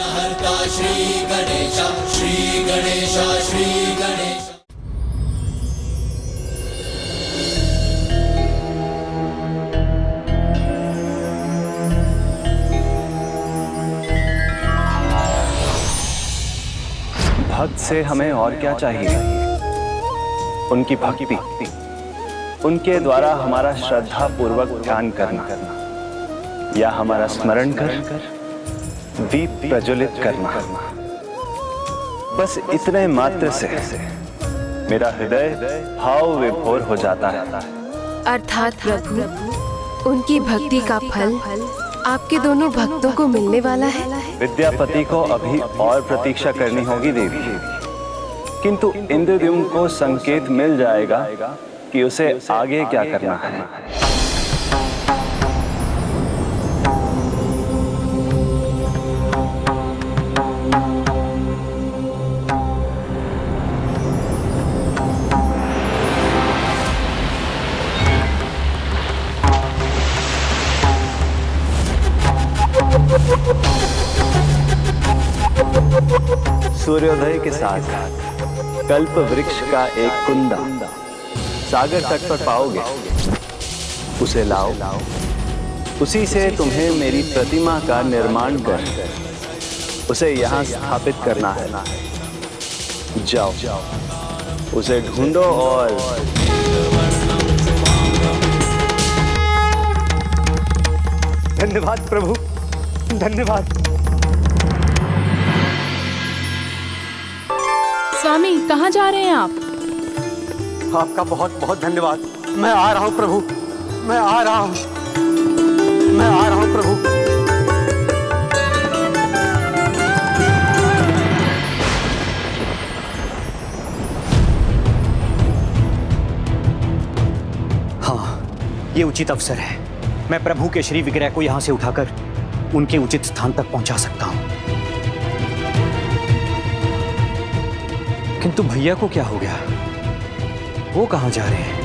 विघ्नहर्ता श्री गणेश, श्री गणेश, श्री गणेश। भक्त से हमें और क्या चाहिए? उनकी भक्ति, उनके द्वारा हमारा श्रद्धा पूर्वक ध्यान करना या हमारा स्मरण कर दीप प्रज्वलित करना, बस इतने मात्र से मेरा हृदय भाव विभोर हो जाता है। अर्थात प्रभु, उनकी भक्ति का फल आपके दोनों भक्तों को मिलने वाला है। विद्यापति को अभी और प्रतीक्षा करनी होगी देवी, किंतु इंद्रद्युम्न को संकेत मिल जाएगा कि उसे आगे क्या करना है। सूर्योदय के साथ कल्प वृक्ष का एक कुंदा सागर तट पर पाओगे, उसे लाओ। उसी से तुम्हें मेरी प्रतिमा का निर्माण कर उसे यहाँ स्थापित करना है। जाओ, उसे ढूंढो और धन्यवाद प्रभु, धन्यवाद। स्वामी, कहाँ जा रहे हैं आप? आपका बहुत बहुत धन्यवाद। मैं आ रहा हूँ प्रभु, मैं आ रहा हूँ, मैं आ रहा हूँ प्रभु। हाँ, ये उचित अवसर है। मैं प्रभु के श्री विग्रह को यहाँ से उठाकर उनके उचित स्थान तक पहुंचा सकता हूँ। किंतु भैया को क्या हो गया? वो कहाँ जा रहे हैं?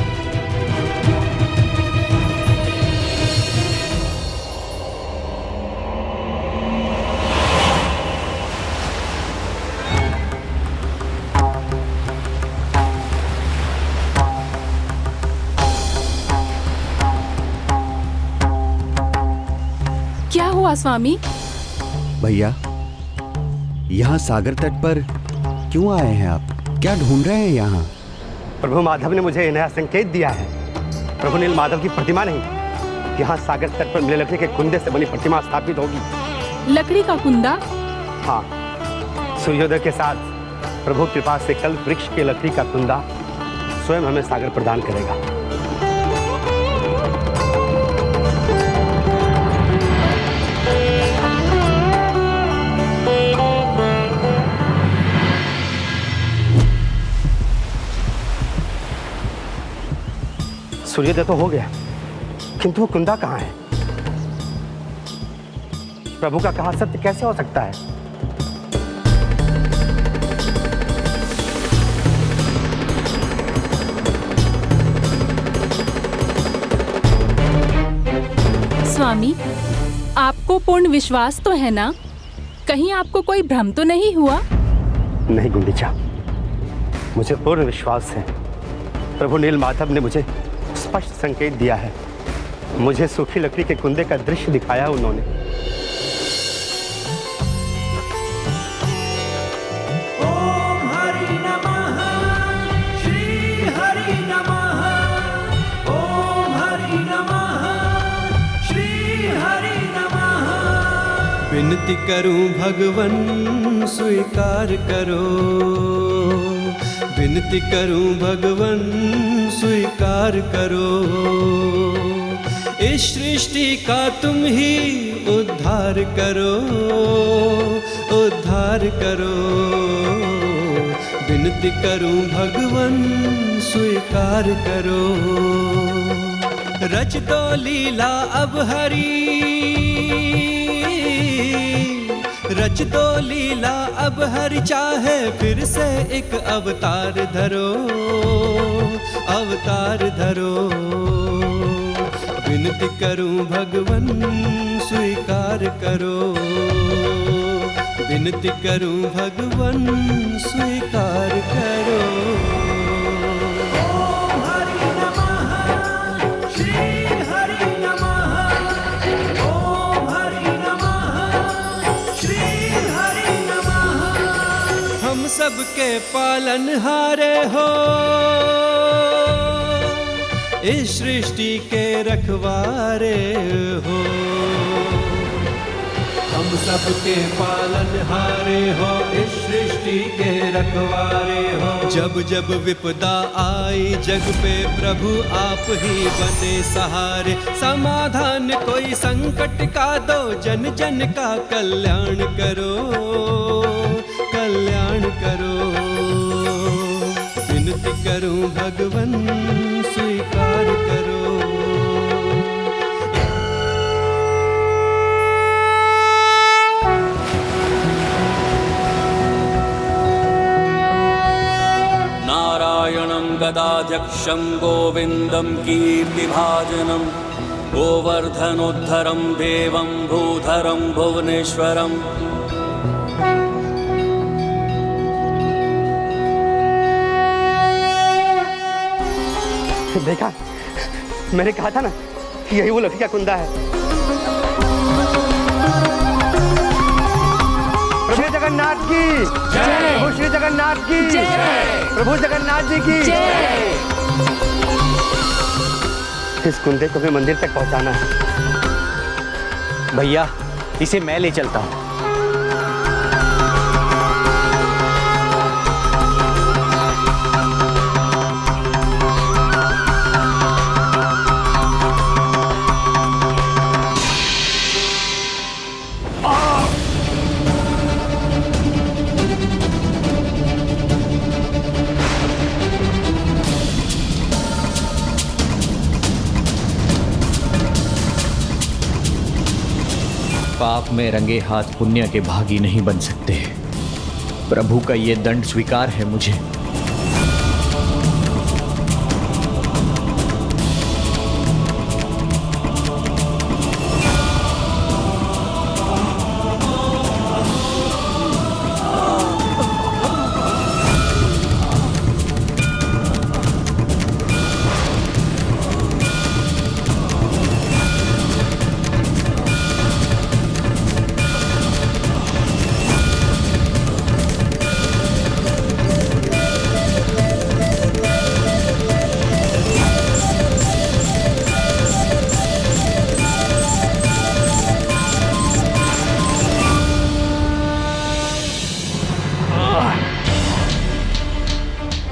क्या हुआ स्वामी? भैया, यहाँ सागर तट पर क्यों आए हैं आप? क्या ढूंढ रहे हैं यहाँ? प्रभु माधव ने मुझे नया संकेत दिया है। प्रभु नील माधव की प्रतिमा नहीं, यहाँ सागर तट पर मिले लकड़ी के कुंदे से बनी प्रतिमा स्थापित होगी। लकड़ी का कुंदा? हाँ, सूर्योदय के साथ प्रभु कृपा से कल वृक्ष के लकड़ी का कुंदा स्वयं हमें सागर प्रदान करेगा। सूर्योदय तो हो गया, किंतु वो कुंदा कहाँ है? प्रभु का कहा सत्य कैसे हो सकता है? स्वामी, आपको पूर्ण विश्वास तो है ना? कहीं आपको कोई भ्रम तो नहीं हुआ? नहीं गुंडीचा, मुझे पूर्ण विश्वास है। प्रभु नील माधव ने मुझे स्पष्ट संकेत दिया है। मुझे सूखी लकड़ी के कुंदे का दृश्य दिखाया उन्होंने। ओम हरि नमः, श्री हरि नमः। ओम हरि नमः, श्री हरि नमः। विनती करूं भगवन स्वीकार करो, विनती करूं भगवन स्वीकार करो। इस सृष्टि का तुम ही उद्धार करो, उद्धार करो। विनती करूं भगवन स्वीकार करो। रच दो लीला अब हरी, रच दो लीला अब हरि, चाहे फिर से एक अवतार धरो, अवतार धरो। विनती करूं भगवन स्वीकार करो, विनती करूं भगवन स्वीकार करो। ओम हरि नमः श्री हरि नमः। ओम हरि नमः श्री हरि नमः। हम सबके पालनहारे हो, इस सृष्टि के रखवारे हो। हम सबके पालनहारे हो, इस सृष्टि के रखवारे हो। जब जब विपदा आई जग पे प्रभु आप ही बने सहारे। समाधान कोई संकट का दो, जन जन का कल्याण करो, कल्याण करो। विनती करूं भगवन स्वीकार करो। नारायणं गदाध्यक्षं गोविन्दं कीर्तिभाजनं गोवर्धनोद्धरं देवं भूधरं भुवनेश्वरम्। देखा, मैंने कहा था ना, यही वो लकड़ी का कुंदा है। प्रभु जगन्नाथ की जय। प्रभु श्री जगन्नाथ की जय। प्रभु जगन्नाथ जी की जय। इस कुंदे को भी मंदिर तक पहुंचाना है। भैया, इसे मैं ले चलता हूँ। पाप में रंगे हाथ पुण्य के भागी नहीं बन सकते। प्रभु का ये दंड स्वीकार है मुझे।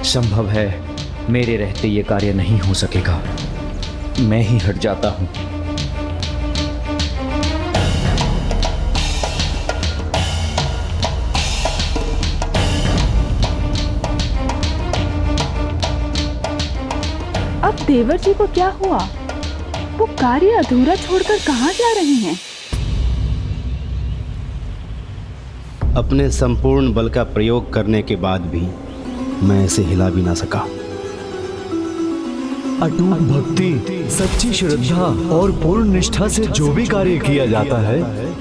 संभव है मेरे रहते ये कार्य नहीं हो सकेगा। मैं ही हट जाता हूं। अब देवर जी को क्या हुआ? वो कार्य अधूरा छोड़कर कहाँ जा रहे हैं? अपने संपूर्ण बल का प्रयोग करने के बाद भी मैं इसे हिला भी ना सका। अटूट भक्ति, सच्ची श्रद्धा और पूर्ण निष्ठा से जो भी कार्य किया जाता है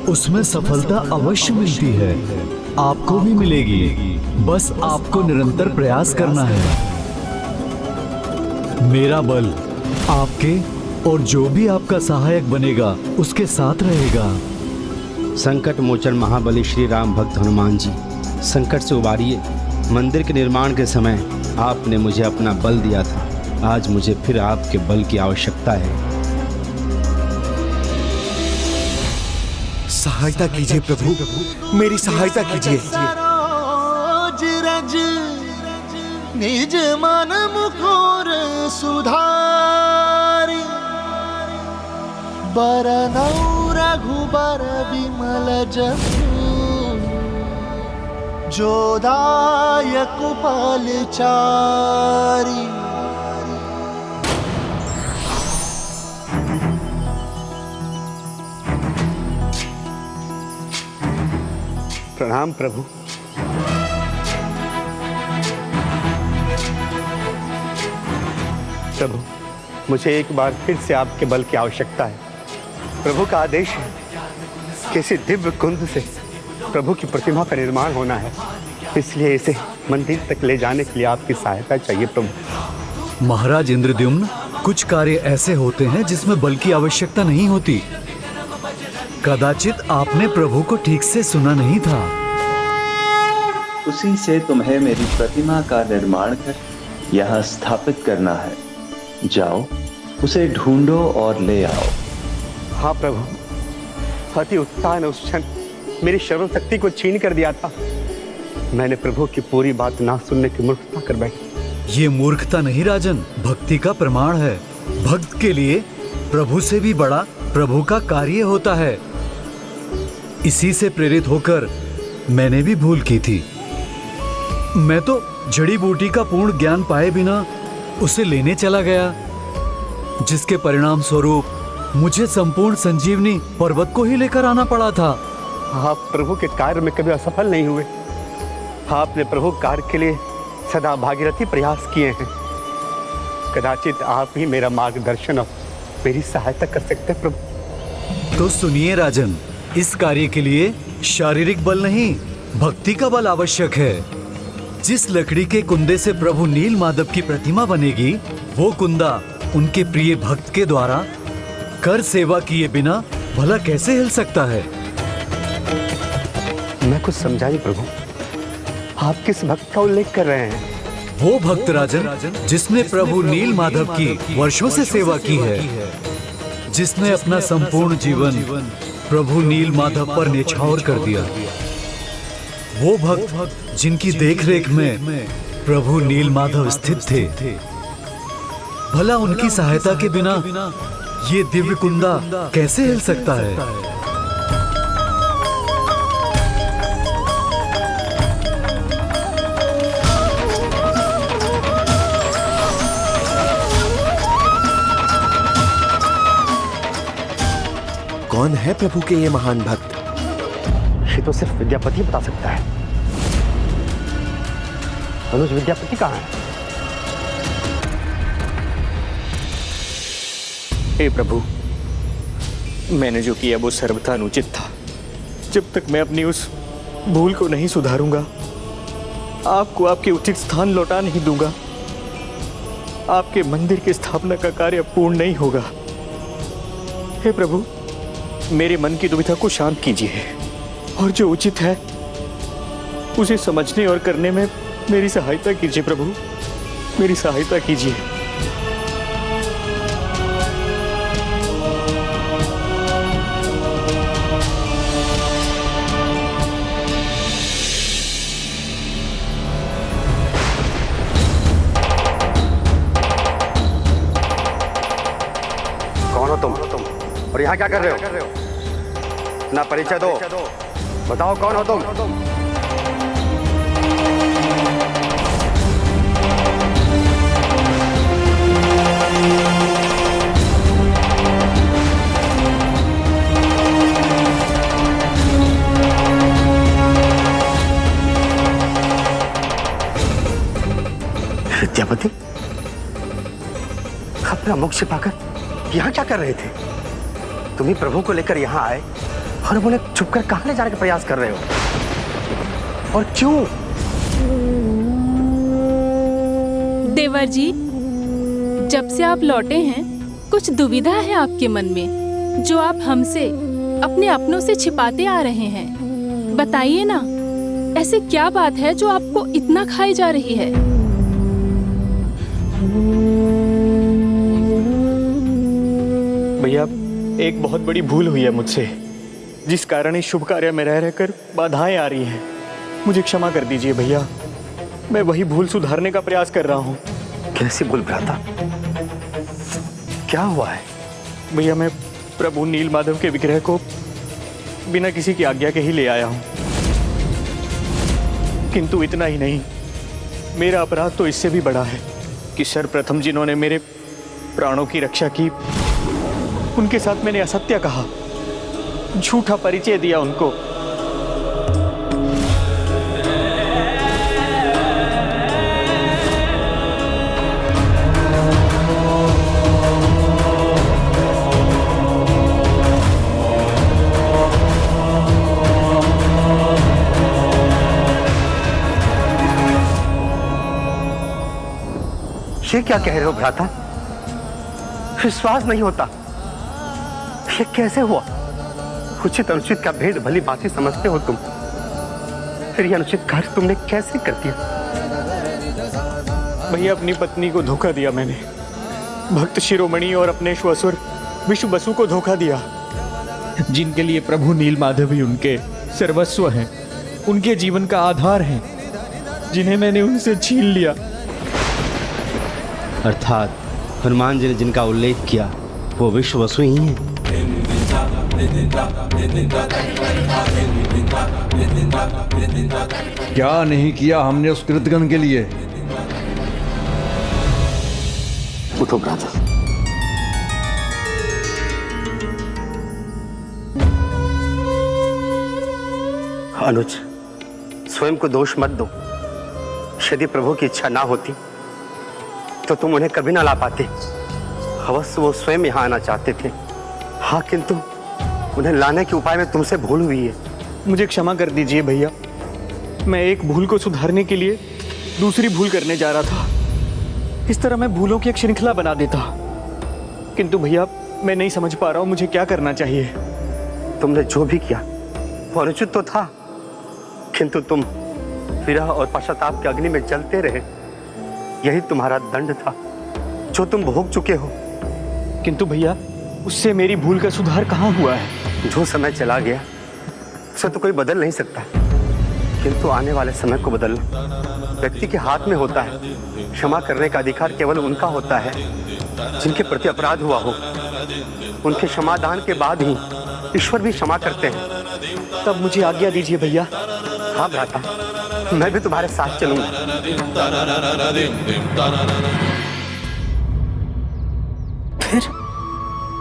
उसमें सफलता अवश्य मिलती है। आपको भी मिलेगी, बस आपको निरंतर प्रयास करना है। मेरा बल आपके और जो भी आपका सहायक बनेगा उसके साथ रहेगा। संकट मोचन महाबली श्री राम भक्त हनुमान जी, संकट से उबारिए। मंदिर के निर्माण के समय आपने मुझे अपना बल दिया था, आज मुझे फिर आपके बल की आवश्यकता है। सहायता कीजिए प्रभु, मेरी सहायता कीजिए। निज मन मुकुर सुधारी, बरनौ रघुबर विमल जसु, जो दायक फलचारी। प्रणाम प्रभु। प्रभु, मुझे एक बार फिर से आपके बल की आवश्यकता है। प्रभु का आदेश है, किसी दिव्य कुंद से प्रभु की प्रतिमा का निर्माण होना है, इसलिए इसे मंदिर तक ले जाने के लिए आपकी सहायता चाहिए प्रभु। महाराज इंद्रद्युम्न, कुछ कार्य ऐसे होते हैं जिसमें बल की आवश्यकता नहीं होती। कदाचित आपने प्रभु को ठीक से सुना नहीं था। उसी से तुम्हें मेरी प्रतिमा का निर्माण कर यहाँ स्थापित करना है। जाओ, उसे ढूंढो और ले आओ। हाँ प्रभु, अति उत्साह ने उस क्षण मेरी सर्व शक्ति को छीन कर दिया था। मैंने प्रभु की पूरी बात ना सुनने की मूर्खता कर बैठी। ये मूर्खता नहीं राजन, भक्ति का प्रमाण है। भक्त के लिए प्रभु से भी बड़ा प्रभु का कार्य होता है। इसी से प्रेरित होकर मैंने भी भूल की थी। मैं तो जड़ी बूटी का पूर्ण ज्ञान पाए बिना उसे लेने चला गया, जिसके परिणाम स्वरूप मुझे संपूर्ण संजीवनी पर्वत को ही लेकर आना पड़ा था। आप प्रभु के कार्य में कभी असफल नहीं हुए। आपने प्रभु कार्य के लिए सदा भागीरथी प्रयास किए हैं। कदाचित आप ही मेरा मार्गदर्शन और मेरी सहायता कर सकते हैं प्रभु। तो सुनिए राजन, इस कार्य के लिए शारीरिक बल नहीं, भक्ति का बल आवश्यक है। जिस लकड़ी के कुंदे से प्रभु नील माधव की प्रतिमा बनेगी, वो कुंदा उनके प्रिय भक्त के द्वारा कर सेवा किए बिना भला कैसे हिल सकता है? मैं कुछ समझा नहीं प्रभु, आप किस भक्त का उल्लेख कर रहे हैं? वो भक्त राजन जिसने प्रभु नील माधव की वर्षों से सेवा की है, जिसने अपना संपूर्ण जीवन प्रभु नील माधव पर न्यौछावर कर दिया। वो भक्त जिनकी देखरेख में प्रभु नील माधव स्थित थे, भला उनकी सहायता के बिना ये दिव्य कुंदा कैसे हिल सकता है? कौन है प्रभु के ये महान भक्त? ये तो सिर्फ विद्यापति बता सकता है। अनुज विद्यापति कहाँ है? हे प्रभु, मैंने जो किया वो सर्वथा अनुचित था। जब तक मैं अपनी उस भूल को नहीं सुधारूंगा, आपको आपके उचित स्थान लौटा नहीं दूंगा, आपके मंदिर की स्थापना का कार्य पूर्ण नहीं होगा। हे प्रभु, मेरे मन की दुविधा को शांत कीजिए और जो उचित है उसे समझने और करने में मेरी सहायता कीजिए प्रभु, मेरी सहायता कीजिए। कौन हो तुम और यहाँ क्या कर रहे हो? ना परिचय दो, बताओ कौन हो तुम? विद्यापति, अपना मोक्ष पाकर यहाँ क्या कर रहे थे? तुम ही प्रभु को लेकर यहाँ आए और अब उन्हें छुपकर कहाँ ले जाने का प्रयास कर रहे हो? और क्यों? देवर जी, जब से आप लौटे हैं, कुछ दुविधा है आपके मन में, जो आप हमसे अपने अपनों से छिपाते आ रहे हैं। बताइए ना, ऐसे क्या बात है जो आपको इतना खाई जा रही है? भैया, एक बहुत बड़ी भूल हुई है मुझसे, जिस कारण इस शुभ कार्य में रह रहकर बाधाएं आ रही हैं। मुझे क्षमा कर दीजिए भैया, मैं वही भूल सुधारने का प्रयास कर रहा हूँ। कैसी भूल भ्राता? क्या हुआ है? भैया, मैं प्रभु नील माधव के विग्रह को बिना किसी की आज्ञा के ही ले आया हूँ, किंतु इतना ही नहीं, मेरा अपराध तो इससे भी बड़ा है कि सर्वप्रथम जिन्होंने मेरे प्राणों की रक्षा की, उनके साथ मैंने असत्य कहा, झूठा परिचय दिया उनको। ये क्या कह रहे हो भ्राता? विश्वास नहीं होता। ये कैसे हुआ? उचित अनुचित का भेद भली भांति समझते हो तुम, फिर ये अनुचित कार्य तुमने कैसे कर दिया? भैया, अपनी पत्नी को धोखा दिया मैंने। भक्त शिरोमणि और अपने श्वसुर विश्व बसु को धोखा दिया, जिनके लिए प्रभु नीलमाधव ही उनके सर्वस्व हैं, उनके जीवन का आधार हैं, जिन्हें मैंने उनसे छीन लिया। अर्थात हनुमान जी ने जिनका उल्लेख किया वो विश्व वसु ही हैं। क्या नहीं किया हमने उस कृतगण के लिए। उठो भ्राता। अनुज, स्वयं को दोष मत दो। यदि प्रभु की इच्छा ना होती तो तुम उन्हें कभी ना ला पाते। अवश्य वो स्वयं यहाँ आना चाहते थे। हाँ, किंतु उन्हें लाने के उपाय में तुमसे भूल हुई है। मुझे क्षमा कर दीजिए भैया। मैं एक भूल को सुधारने के लिए दूसरी भूल करने जा रहा था। इस तरह मैं भूलों की एक श्रृंखला बना देता। किंतु भैया, मैं नहीं समझ पा रहा हूँ मुझे क्या करना चाहिए। तुमने जो भी किया वो अनुचित तो था, किंतु तुम विरह और पश्चाताप के अग्नि में जलते रहे। यही तुम्हारा दंड था जो तुम भोग चुके हो। किंतु भैया, उससे मेरी भूल का सुधार कहाँ हुआ है? जो समय चला गया उसे तो कोई बदल नहीं सकता, किंतु आने वाले समय को बदलना व्यक्ति के हाथ में होता है। क्षमा करने का अधिकार केवल उनका होता है जिनके प्रति अपराध हुआ हो। उनके क्षमादान के बाद ही ईश्वर भी क्षमा करते हैं। तब मुझे आज्ञा दीजिए भैया। हाँ भ्राता, मैं भी तुम्हारे साथ चलूंगा।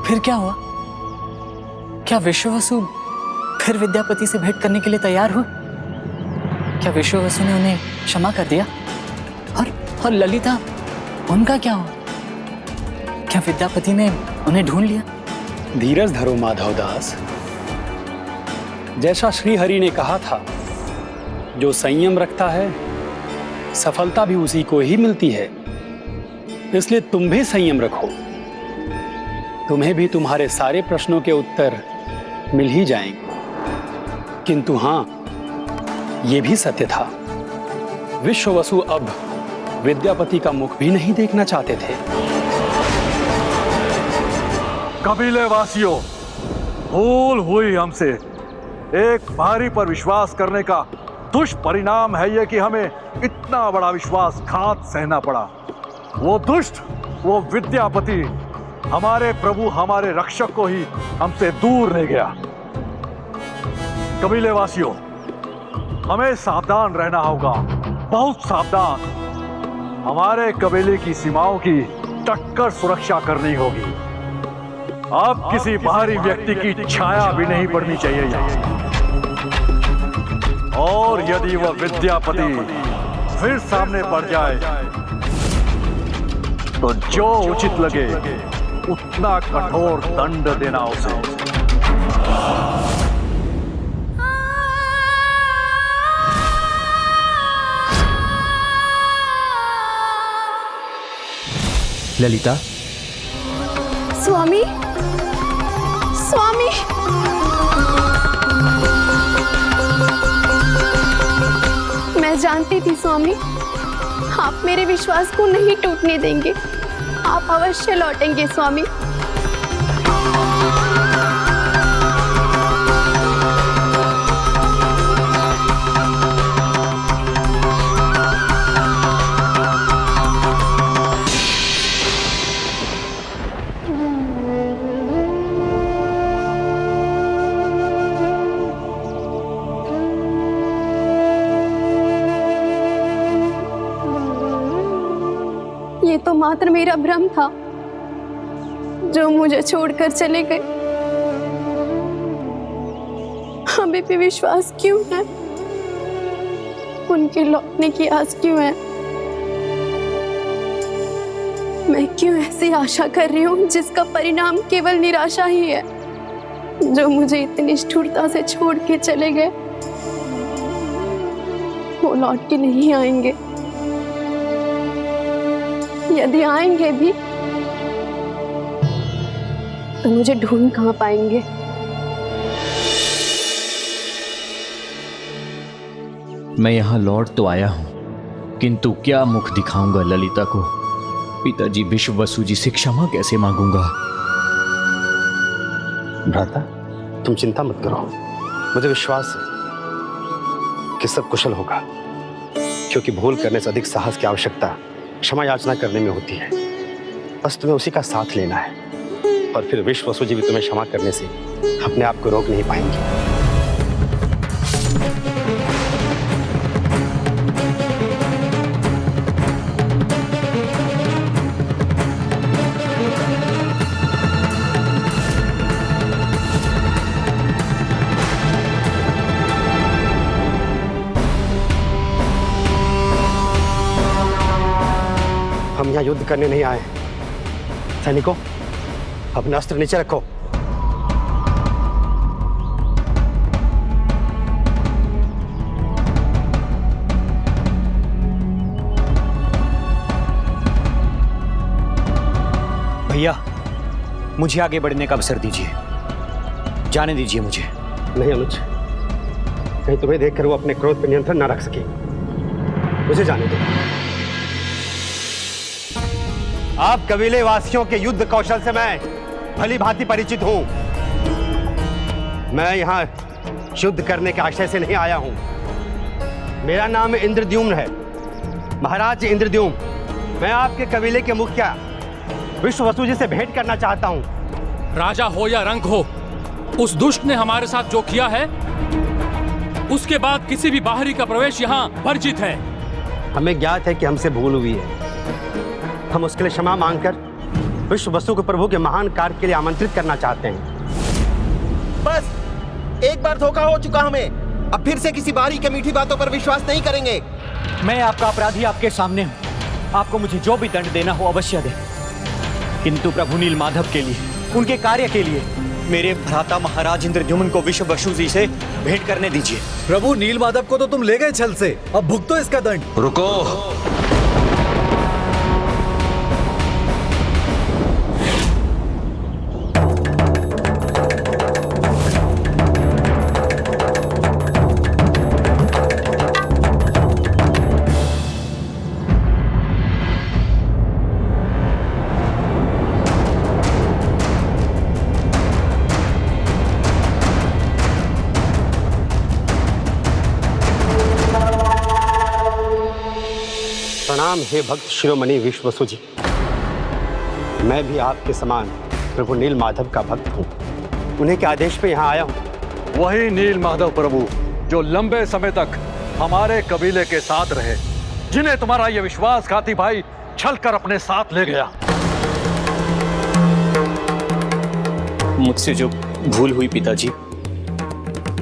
फिर क्या हुआ? क्या विश्ववसु फिर विद्यापति से भेंट करने के लिए तैयार हुए? क्या विश्ववसु ने उन्हें क्षमा कर दिया? और ललिता, उनका क्या हुआ? क्या विद्यापति ने उन्हें ढूंढ लिया? धीरज धरो माधवदास। जैसा श्री हरि ने कहा था, जो संयम रखता है सफलता भी उसी को ही मिलती है। इसलिए तुम भी संयम रखो। तुम्हें भी तुम्हारे सारे प्रश्नों के उत्तर मिल ही जाएंगे। किंतु हां, यह भी सत्य था, विश्ववसु अब विद्यापति का मुख भी नहीं देखना चाहते थे। कबीले वासियों, भूल हुई हमसे। एक भारी पर विश्वास करने का दुष्परिणाम है यह कि हमें इतना बड़ा विश्वासघात सहना पड़ा। वो दुष्ट, वो विद्यापति हमारे प्रभु, हमारे रक्षक को ही हमसे दूर ले गया। कबीले वासियों, हमें सावधान रहना होगा, बहुत सावधान। हमारे कबीले की सीमाओं की टक्कर सुरक्षा करनी होगी। अब किसी बाहरी व्यक्ति की छाया भी नहीं पड़नी चाहिए यहाँ। और यदि वह विद्यापति फिर सामने पड़ जाए तो जो उचित लगे उतना कठोर दंड देना उसे। ललिता। स्वामी, स्वामी, मैं जानती थी स्वामी, आप मेरे विश्वास को नहीं टूटने देंगे। आप अवश्य लौटेंगे स्वामी। ये तो मात्र मेरा भ्रम था जो मुझे छोड़कर चले गए। हमें भी विश्वास क्यों है? उनके लौटने की आस क्यों है? मैं क्यों ऐसी आशा कर रही हूँ जिसका परिणाम केवल निराशा ही है? जो मुझे इतनी निष्ठुरता से छोड़ के चले गए, वो लौट के नहीं आएंगे। यदि आएंगे भी तो मुझे ढूंढ कहाँ पाएंगे। मैं यहाँ लौट तो आया हूँ, किंतु क्या मुख दिखाऊंगा ललिता को? पिताजी विश्ववसु जी से क्षमा कैसे मांगूंगा? भ्राता, तुम चिंता मत करो। मुझे विश्वास है कि सब कुशल होगा, क्योंकि भूल करने से अधिक साहस की आवश्यकता क्षमा याचना करने में होती है। बस तुम्हें उसी का साथ लेना है, और फिर विश्ववसु जी भी तुम्हें क्षमा करने से अपने आप को रोक नहीं पाएंगे। हम यहाँ युद्ध करने नहीं आए। सैनिकों, अपने अस्त्र नीचे रखो। भैया, मुझे आगे बढ़ने का अवसर दीजिए, जाने दीजिए मुझे। नहीं अनुज, कहीं तुम्हें देखकर वो अपने क्रोध पर नियंत्रण न रख सके। मुझे जाने दो। आप कबीले वासियों के युद्ध कौशल से मैं भली भांति परिचित हूं। मैं यहां युद्ध करने के आशय से नहीं आया हूं। मेरा नाम इंद्रद्युम्न है, महाराज इंद्रद्युम्न। मैं आपके कबीले के मुखिया विश्ववसु जी से भेंट करना चाहता हूं। राजा हो या रंक हो, उस दुष्ट ने हमारे साथ जो किया है, उसके बाद किसी भी बाहरी का प्रवेश यहाँ वर्जित है। हमें ज्ञात है कि हमसे भूल हुई है। हम उसके लिए क्षमा मांगकर विश्ववसु को प्रभु के महान कार्य के लिए आमंत्रित करना चाहते हैं। बस एक बार धोखा हो चुका हमें, अब फिर से किसी बाहरी की मीठी बातों पर विश्वास नहीं करेंगे। मैं आपका अपराधी आपके सामने हूँ, आपको मुझे जो भी दंड देना हो अवश्य दे, किंतु प्रभु नील माधव के लिए, उनके कार्य के लिए मेरे भ्राता महाराज इंद्रद्युम्न को विश्ववसु जी से भेंट करने दीजिए। प्रभु नील माधव को तो तुम ले गए छल से, अब भुगतो इसका दंड। रुको, प्रणाम हे भक्त शिरोमणि विश्ववसु जी। मैं भी आपके समान प्रभु नील माधव का भक्त हूँ। उन्हीं के आदेश पे यहाँ आया हूँ। वही नील माधव प्रभु जो लंबे समय तक हमारे कबीले के साथ रहे, जिन्हें तुम्हारा ये विश्वासघाती भाई छलकर अपने साथ ले गया। मुझसे जो भूल हुई पिताजी,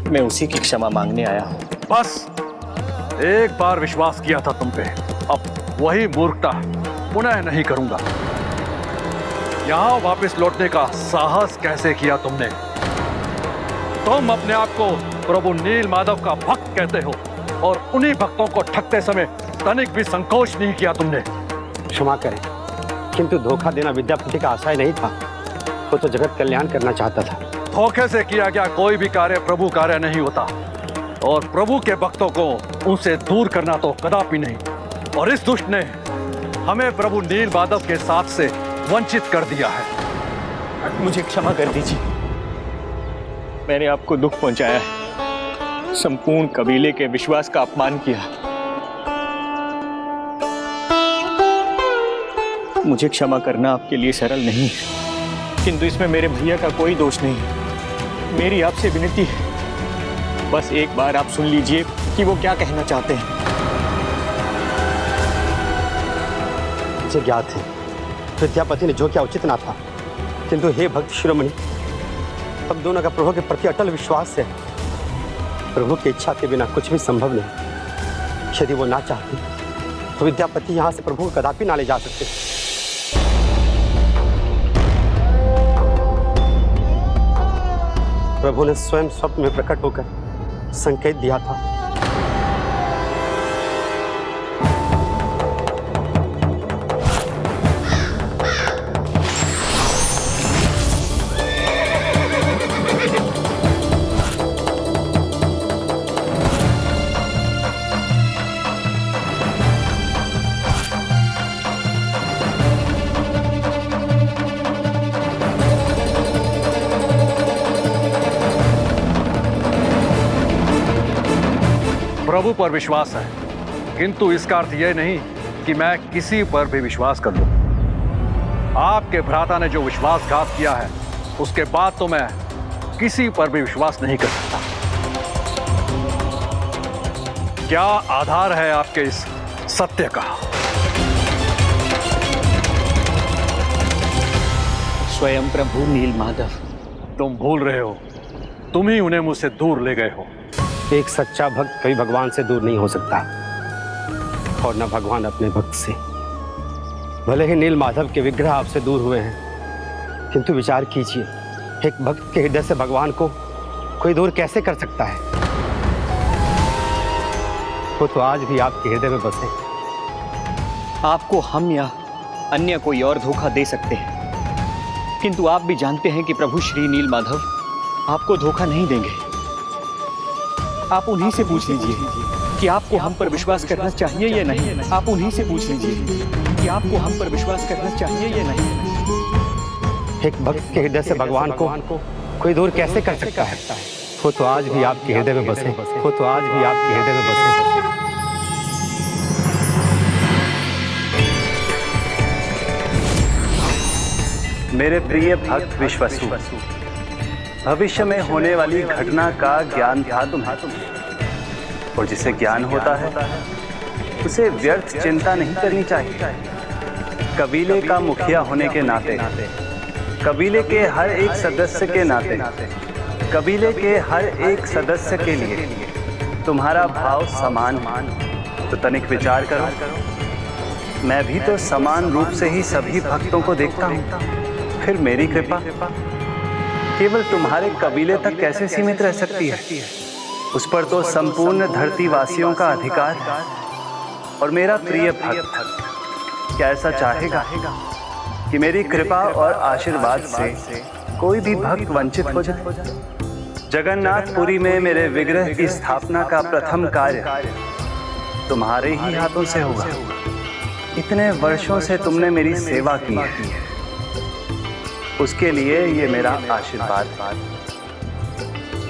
मैं उसी की क्षमा मांगने आया हूँ। बस एक बार विश्वास किया था तुम पे, अब वही मूर्खता पुनः नहीं करूंगा। यहाँ वापस लौटने का साहस कैसे किया तुमने? तुम अपने आप को प्रभु नील माधव का भक्त कहते हो, और उन्हीं भक्तों को ठगते समय तनिक भी संकोच नहीं किया तुमने। क्षमा करें, किंतु धोखा देना विद्यापति का आशय नहीं था। वो तो जगत कल्याण करना चाहता था। धोखे से किया गया कोई भी कार्य प्रभु कार्य नहीं होता, और प्रभु के भक्तों को उनसे दूर करना तो कदापि नहीं। और इस दुष्ट ने हमें प्रभु नील माधव के साथ से वंचित कर दिया है। मुझे क्षमा कर दीजिए, मैंने आपको दुख पहुंचाया है, संपूर्ण कबीले के विश्वास का अपमान किया। मुझे क्षमा करना आपके लिए सरल नहीं है, किंतु इसमें मेरे भैया का कोई दोष नहीं है। मेरी आपसे विनती है, बस एक बार आप सुन लीजिए कि वो क्या कहना चाहते हैं। मुझे ज्ञात है विद्यापति ने जो किया उचित ना था, किंतु हे भक्त शिरोमणि, हम दोनों का प्रभु के प्रति अटल विश्वास है। प्रभु की इच्छा के बिना कुछ भी संभव नहीं। यदि वो ना चाहते तो विद्यापति यहाँ से प्रभु को कदापि ना ले जा सकते। प्रभु ने स्वयं स्वप्न में प्रकट होकर संकेत दिया था। प्रभु पर विश्वास है, किंतु इसका अर्थ यह नहीं कि मैं किसी पर भी विश्वास कर लूं। आपके भ्राता ने जो विश्वासघात किया है, उसके बाद तो मैं किसी पर भी विश्वास नहीं कर सकता। क्या आधार है आपके इस सत्य का? स्वयं प्रभु नीलमाधव। तुम भूल रहे हो, तुम ही उन्हें मुझसे दूर ले गए हो। एक सच्चा भक्त कभी भगवान से दूर नहीं हो सकता, और न भगवान अपने भक्त से। भले ही नीलमाधव के विग्रह आपसे दूर हुए हैं, किंतु विचार कीजिए, एक भक्त के हृदय से भगवान को कोई दूर कैसे कर सकता है? वो तो आज भी आपके हृदय में बसे। आपको हम या अन्य कोई और धोखा दे सकते हैं, किंतु आप भी जानते हैं कि प्रभु श्री नीलमाधव आपको धोखा नहीं देंगे। आप उन्हीं से पूछ लीजिए कि आपको हम पर विश्वास करना चाहिए या नहीं। आप उन्हीं से पूछ लीजिए कि आपको हम पर विश्वास करना चाहिए या नहीं। एक भक्त के हृदय से भगवान को कोई दूर कैसे कर सकता है? वो तो आज भी आपके हृदय में बसे। वो तो आज भी आपके हृदय में बसे। मेरे प्रिय भक्त विश्वासु, भविष्य में होने वाली घटना का ज्ञान था तुम्हें, और जिसे ज्ञान होता है उसे व्यर्थ चिंता नहीं करनी चाहिए। कबीले का मुखिया होने के नाते, कबीले के हर एक सदस्य के नाते, कबीले के हर एक सदस्य के लिए तुम्हारा भाव समान है। तो तनिक विचार करो, मैं भी तो समान रूप से ही सभी भक्तों को देखता हूँ, फिर मेरी कृपा केवल तुम्हारे कबीले तक कैसे सीमित रह सकती है? उस पर तो संपूर्ण धरतीवासियों का अधिकार है। और मेरा प्रिय भक्त क्या ऐसा चाहेगा कि मेरी कृपा और आशीर्वाद से कोई भी भक्त वंचित हो जाए? जगन्नाथपुरी में मेरे विग्रह की स्थापना का प्रथम कार्य तुम्हारे ही हाथों से होगा। इतने वर्षों से तुमने मेरी सेवा की है, उसके लिए ये मेरा आशीर्वाद है।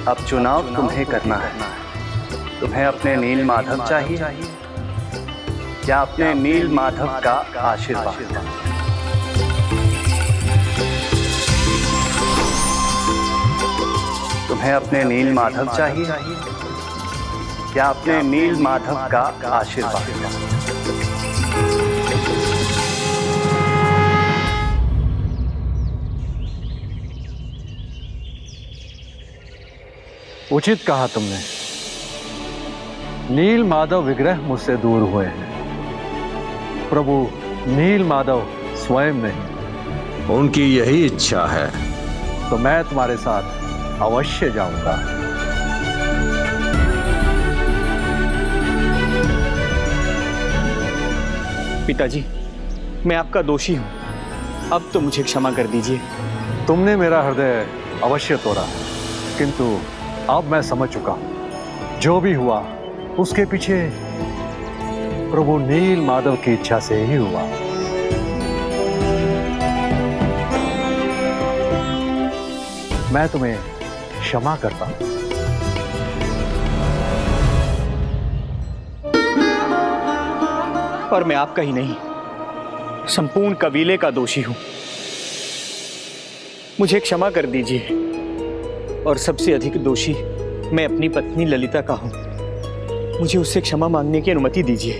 अब चुनाव तुम्हें करना है। तुम्हें अपने नीलमाधव चाहिए या अपने नीलमाधव का आशीर्वाद? तुम्हें अपने नीलमाधव चाहिए या अपने नीलमाधव का आशीर्वाद? उचित कहा तुमने। नीलमाधव विग्रह मुझसे दूर हुए हैं, प्रभु नीलमाधव स्वयं नहीं। उनकी यही इच्छा है तो मैं तुम्हारे साथ अवश्य जाऊंगा। पिताजी, मैं आपका दोषी हूं, अब तो मुझे क्षमा कर दीजिए। तुमने मेरा हृदय अवश्य तोड़ा, किंतु अब मैं समझ चुका हूं, जो भी हुआ उसके पीछे प्रभु नीलमाधव की इच्छा से ही हुआ। मैं तुम्हें क्षमा करता हूं। और मैं आपका ही नहीं, संपूर्ण कबीले का दोषी हूं। मुझे क्षमा कर दीजिए। और सबसे अधिक दोषी मैं अपनी पत्नी ललिता का हूं। मुझे उससे क्षमा मांगने की अनुमति दीजिए।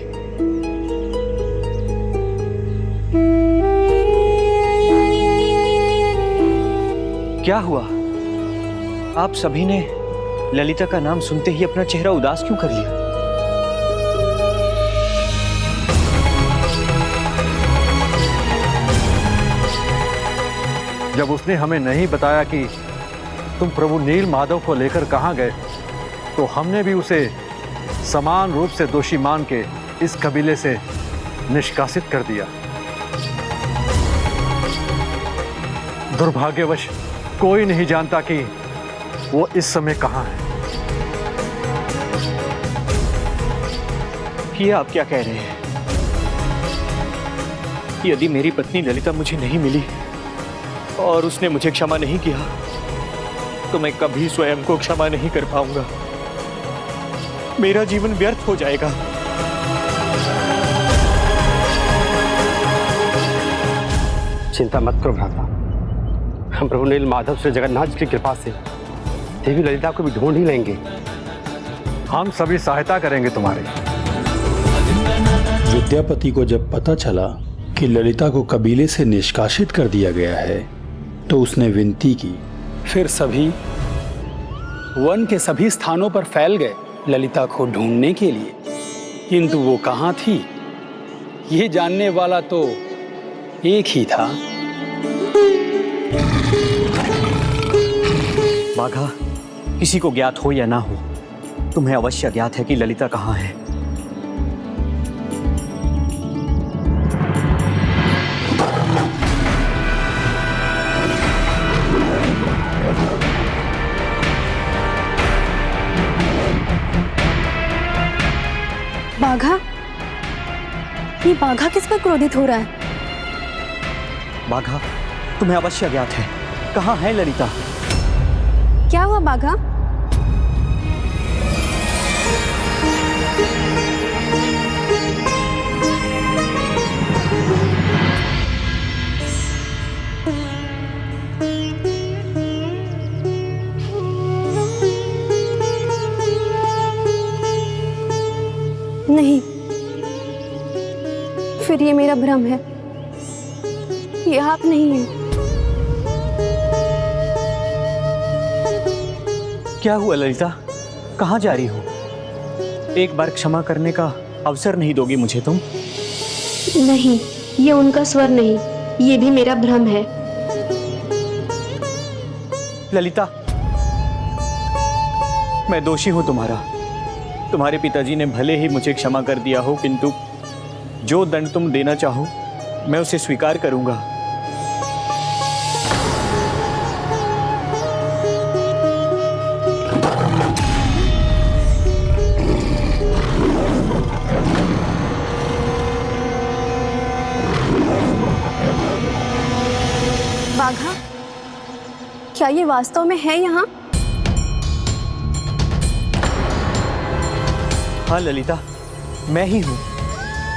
क्या हुआ? आप सभी ने ललिता का नाम सुनते ही अपना चेहरा उदास क्यों कर लिया? जब उसने हमें नहीं बताया कि तुम प्रभु नीलमाधव को लेकर कहां गए, तो हमने भी उसे समान रूप से दोषी मान के इस कबीले से निष्कासित कर दिया। दुर्भाग्यवश कोई नहीं जानता कि वो इस समय कहां है। ये आप क्या कह रहे हैं? यदि मेरी पत्नी ललिता मुझे नहीं मिली और उसने मुझे क्षमा नहीं किया, तो मैं कभी स्वयं को क्षमा नहीं कर पाऊंगा। मेरा जीवन व्यर्थ हो जाएगा। चिंता मत करो भ्राता, हम प्रभु नील माधव श्री जगन्नाथ की कृपा से देवी ललिता को भी ढूंढ ही लेंगे। हम सभी सहायता करेंगे तुम्हारी। विद्यापति को जब पता चला कि ललिता को कबीले से निष्कासित कर दिया गया है तो उसने विनती की। फिर सभी वन के सभी स्थानों पर फैल गए ललिता को ढूंढने के लिए, किंतु वो कहाँ थी ये जानने वाला तो एक ही था। बाघा, किसी को ज्ञात हो या ना हो, तुम्हें अवश्य ज्ञात है कि ललिता कहाँ है। बाघा, ये बाघा किस पर क्रोधित हो रहा है? बाघा, तुम्हें अवश्य ज्ञात है, कहाँ है ललिता? क्या हुआ बाघा? नहीं, फिर ये मेरा भ्रम है, ये आप नहीं है। क्या हुआ ललिता, कहाँ जा रही हो? एक बार क्षमा करने का अवसर नहीं दोगी मुझे तुम? नहीं, ये उनका स्वर नहीं, ये भी मेरा भ्रम है। ललिता, मैं दोषी हूं तुम्हारा। तुम्हारे पिताजी ने भले ही मुझे क्षमा कर दिया हो, किंतु जो दंड तुम देना चाहो मैं उसे स्वीकार करूंगा। बाघा, क्या ये वास्तव में है यहाँ? हाँ ललिता, मैं ही हूं।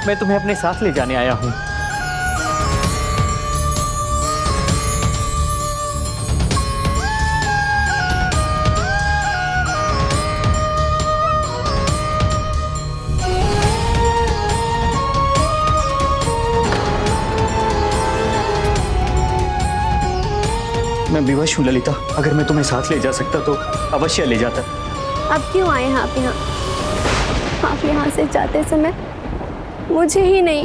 मैं तुम्हें अपने साथ ले जाने आया हूं। मैं विवश हूं ललिता, अगर मैं तुम्हें साथ ले जा सकता तो अवश्य ले जाता। अब क्यों आए हैं आप यहाँ? आप यहाँ से जाते समय मुझे ही नहीं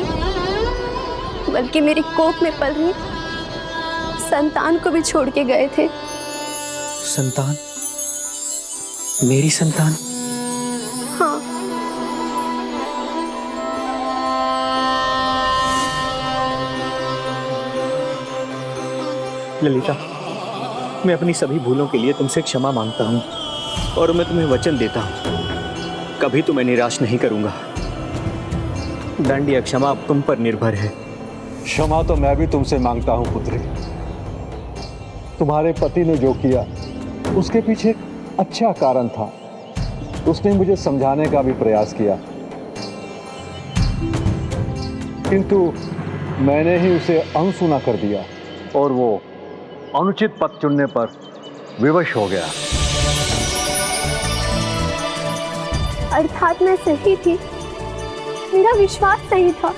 बल्कि मेरी कोख में पल रही संतान को भी छोड़ के गए थे। संतान? मेरी संतान? हाँ, ललिता, मैं अपनी सभी भूलों के लिए तुमसे क्षमा मांगता हूँ और मैं तुम्हें वचन देता हूँ, कभी तुम्हें निराश नहीं करूंगा। दंड या क्षमा अब तुम पर निर्भर है। क्षमा तो मैं भी तुमसे मांगता हूं पुत्री। तुम्हारे पति ने जो किया उसके पीछे अच्छा कारण था। उसने मुझे समझाने का भी प्रयास किया, किंतु मैंने ही उसे अनसुना कर दिया और वो अनुचित पथ चुनने पर विवश हो गया। अर्थात मैं सही थी, मेरा विश्वास सही था।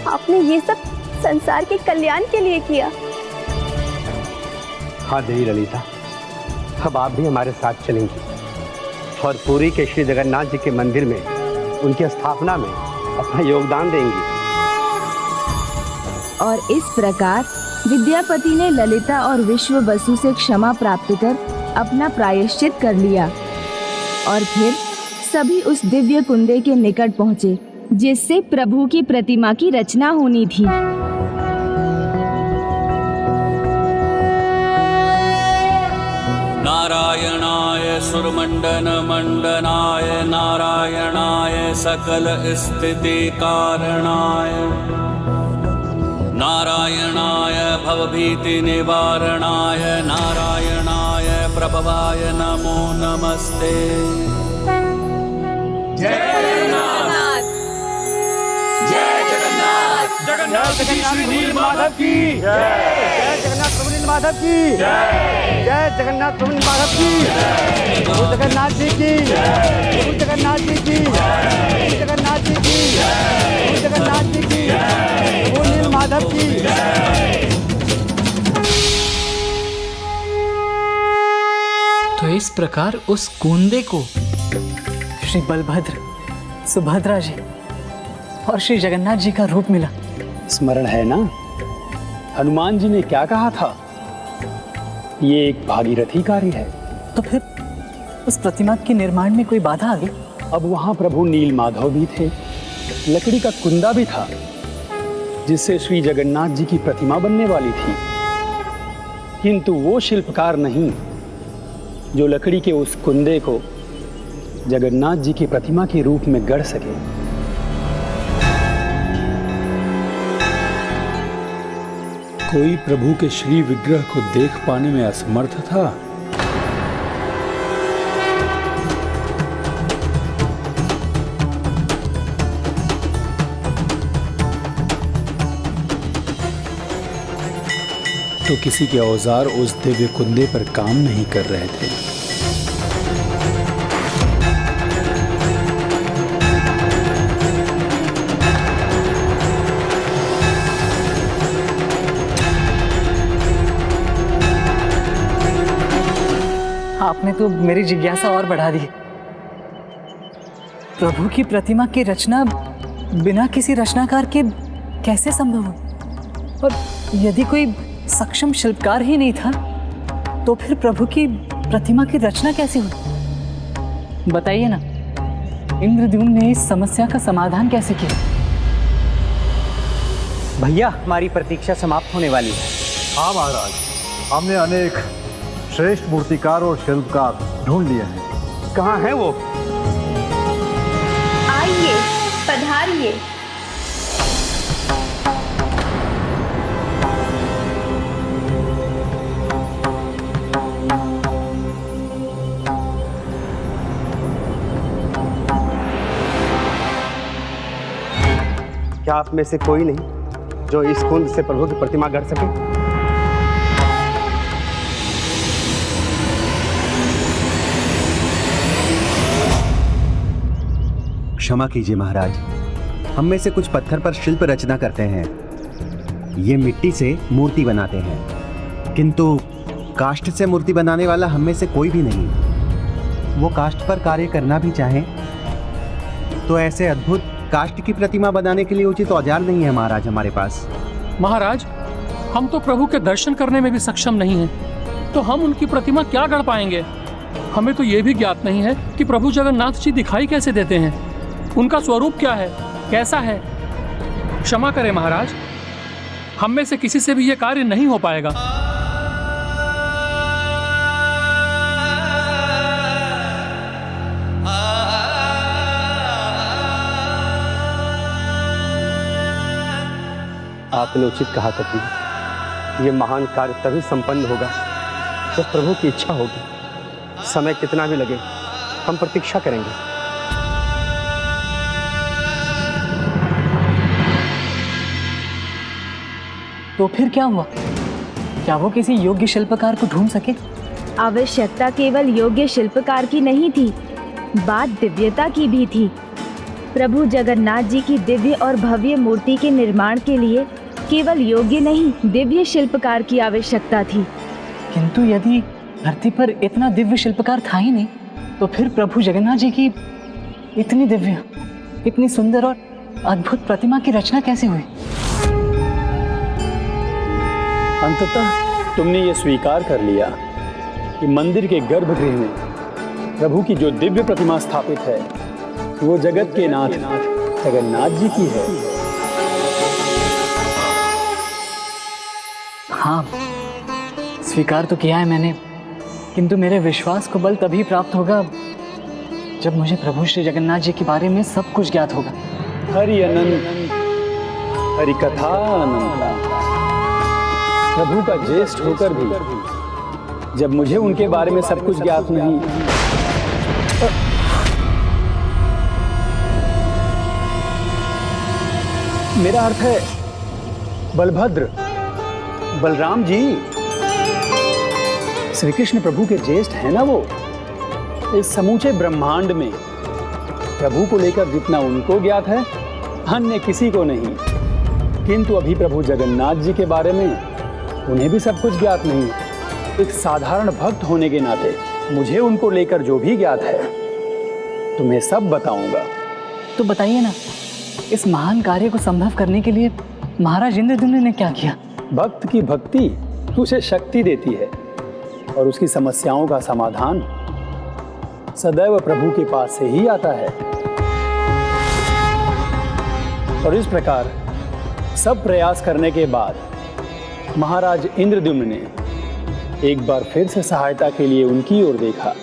आपने ये सब संसार के कल्याण के लिए किया। हाँ देवी ललिता, अब आप भी हमारे साथ चलेंगी और पुरी के श्री जगन्नाथ जी के मंदिर में उनकी स्थापना में अपना योगदान देंगी। और इस प्रकार विद्यापति ने ललिता और विश्व वसु से क्षमा प्राप्त कर अपना प्रायश्चित कर लिया और फिर सभी उस दिव्य कुंडे के निकट पहुँचे जिससे प्रभु की प्रतिमा की रचना होनी थी। नारायणाय सुरमंडन मंडनाय नारायणाय सकल स्थिति कारणाय नारायणाय भवभीति निवारणाय नारायणाय प्रभवाय नमो नमस्ते। जगन्नाथ की श्री नीलमाधव की जय जगन्नाथ प्रभु नीलमाधव की जय जगन्नाथ प्रभु नीलमाधव की प्रभु जगन्नाथ जी की प्रभु जगन्नाथ जी की प्रभु जगन्नाथ जी की प्रभु जगन्नाथ जी की प्रभु नीलमाधव की। तो इस प्रकार उस कुंदे को श्री बलभद्र, सुभद्रा जी और श्री जगन्नाथ जी का रूप मिला। स्मरण है ना, हनुमान जी ने क्या कहा था? ये एक भागीरथी कार्य है। तो फिर उस प्रतिमा के निर्माण में कोई बाधा आ गई? अब वहां प्रभु नीलमाधव भी थे, लकड़ी का कुंदा भी था जिससे श्री जगन्नाथ जी की प्रतिमा बनने वाली थी, किंतु वो शिल्पकार नहीं जो लकड़ी के उस कुंदे को जगन्नाथ जी की प्रतिमा के रूप में गढ़ सके। कोई प्रभु के श्री विग्रह को देख पाने में असमर्थ था। तो किसी के औजार उस दिव्य कुंदे पर काम नहीं कर रहे थे। आपने तो मेरी जिज्ञासा और बढ़ा दी। प्रभु की प्रतिमा की रचना बिना किसी रचनाकार के कैसे संभव हो? और यदि कोई सक्षम शिल्पकार ही नहीं था तो फिर प्रभु की प्रतिमा की रचना कैसे हुई? बताइए ना, इंद्रद्युम्न ने इस समस्या का समाधान कैसे किया? भैया, हमारी प्रतीक्षा समाप्त होने वाली है। हाँ महाराज, हमने अनेक श्रेष्ठ मूर्तिकार और शिल्पकार ढूंढ लिए हैं। कहाँ हैं वो? आइए, पधारिए। क्या आप में से कोई नहीं जो इस कुंद से प्रभु की प्रतिमा गढ़ सके? क्षमा कीजिए महाराज, हम में से कुछ पत्थर पर शिल्प रचना करते हैं, ये मिट्टी से मूर्ति बनाते हैं, किंतु काष्ठ से मूर्ति बनाने वाला हम में से कोई भी नहीं। वो काष्ठ पर कार्य करना भी चाहे तो ऐसे अद्भुत काष्ठ की प्रतिमा बनाने के लिए उचित औजार नहीं है महाराज हमारे पास। महाराज, हम तो प्रभु के दर्शन करने में भी सक्षम नहीं हैं, तो हम उनकी प्रतिमा क्या गढ़ पाएंगे? हमें तो ये भी ज्ञात नहीं है कि प्रभु जगन्नाथ जी दिखाई कैसे देते हैं, उनका स्वरूप क्या है, कैसा है। क्षमा करें महाराज, हम में से किसी से भी यह कार्य नहीं हो पाएगा। आपने उचित कहा कभी, ये महान कार्य तभी संपन्न होगा जब प्रभु की इच्छा होगी। समय कितना भी लगे, हम प्रतीक्षा करेंगे। तो फिर क्या हुआ? क्या वो किसी योग्य शिल्पकार को ढूंढ सके? आवश्यकता केवल योग्य शिल्पकार की नहीं थी, बात दिव्यता की भी थी। प्रभु जगन्नाथ जी की दिव्य और भव्य मूर्ति के निर्माण के लिए केवल योग्य नहीं, दिव्य शिल्पकार की आवश्यकता थी। किंतु यदि धरती पर इतना दिव्य शिल्पकार था ही नहीं, तो फिर प्रभु जगन्नाथ जी की इतनी दिव्य, इतनी सुंदर और अद्भुत प्रतिमा की रचना कैसे हुई? अंततः तुमने ये स्वीकार कर लिया कि मंदिर के गर्भगृह में प्रभु की जो दिव्य प्रतिमा स्थापित है वो जगत के नाथ जगन्नाथ जी की है। हाँ, स्वीकार तो किया है मैंने, किंतु मेरे विश्वास को बल तभी प्राप्त होगा जब मुझे प्रभु श्री जगन्नाथ जी के बारे में सब कुछ ज्ञात होगा। हरि अनंत, हरि कथा अनंत। प्रभु का ज्येष्ठ होकर भी जब मुझे उनके बारे में सब कुछ ज्ञात नहीं, मेरा अर्थ है बलभद्र, बलराम जी। श्री कृष्ण प्रभु के ज्येष्ठ है ना वो। इस समूचे ब्रह्मांड में प्रभु को लेकर जितना उनको ज्ञात है, अन्य किसी को नहीं। किंतु अभी प्रभु जगन्नाथ जी के बारे में उन्हें भी सब कुछ ज्ञात नहीं है। एक साधारण भक्त होने के नाते मुझे उनको लेकर जो भी ज्ञात है तुम्हें सब बताऊंगा। तो बताइए ना, इस महान कार्य को संभव करने के लिए महाराज इंद्रद्युम्न ने क्या किया? भक्त की भक्ति उसे शक्ति देती है और उसकी समस्याओं का समाधान सदैव प्रभु के पास से ही आता है। और इस प्रकार सब प्रयास करने के बाद महाराज इंद्रद्युम्न ने एक बार फिर से सहायता के लिए उनकी ओर देखा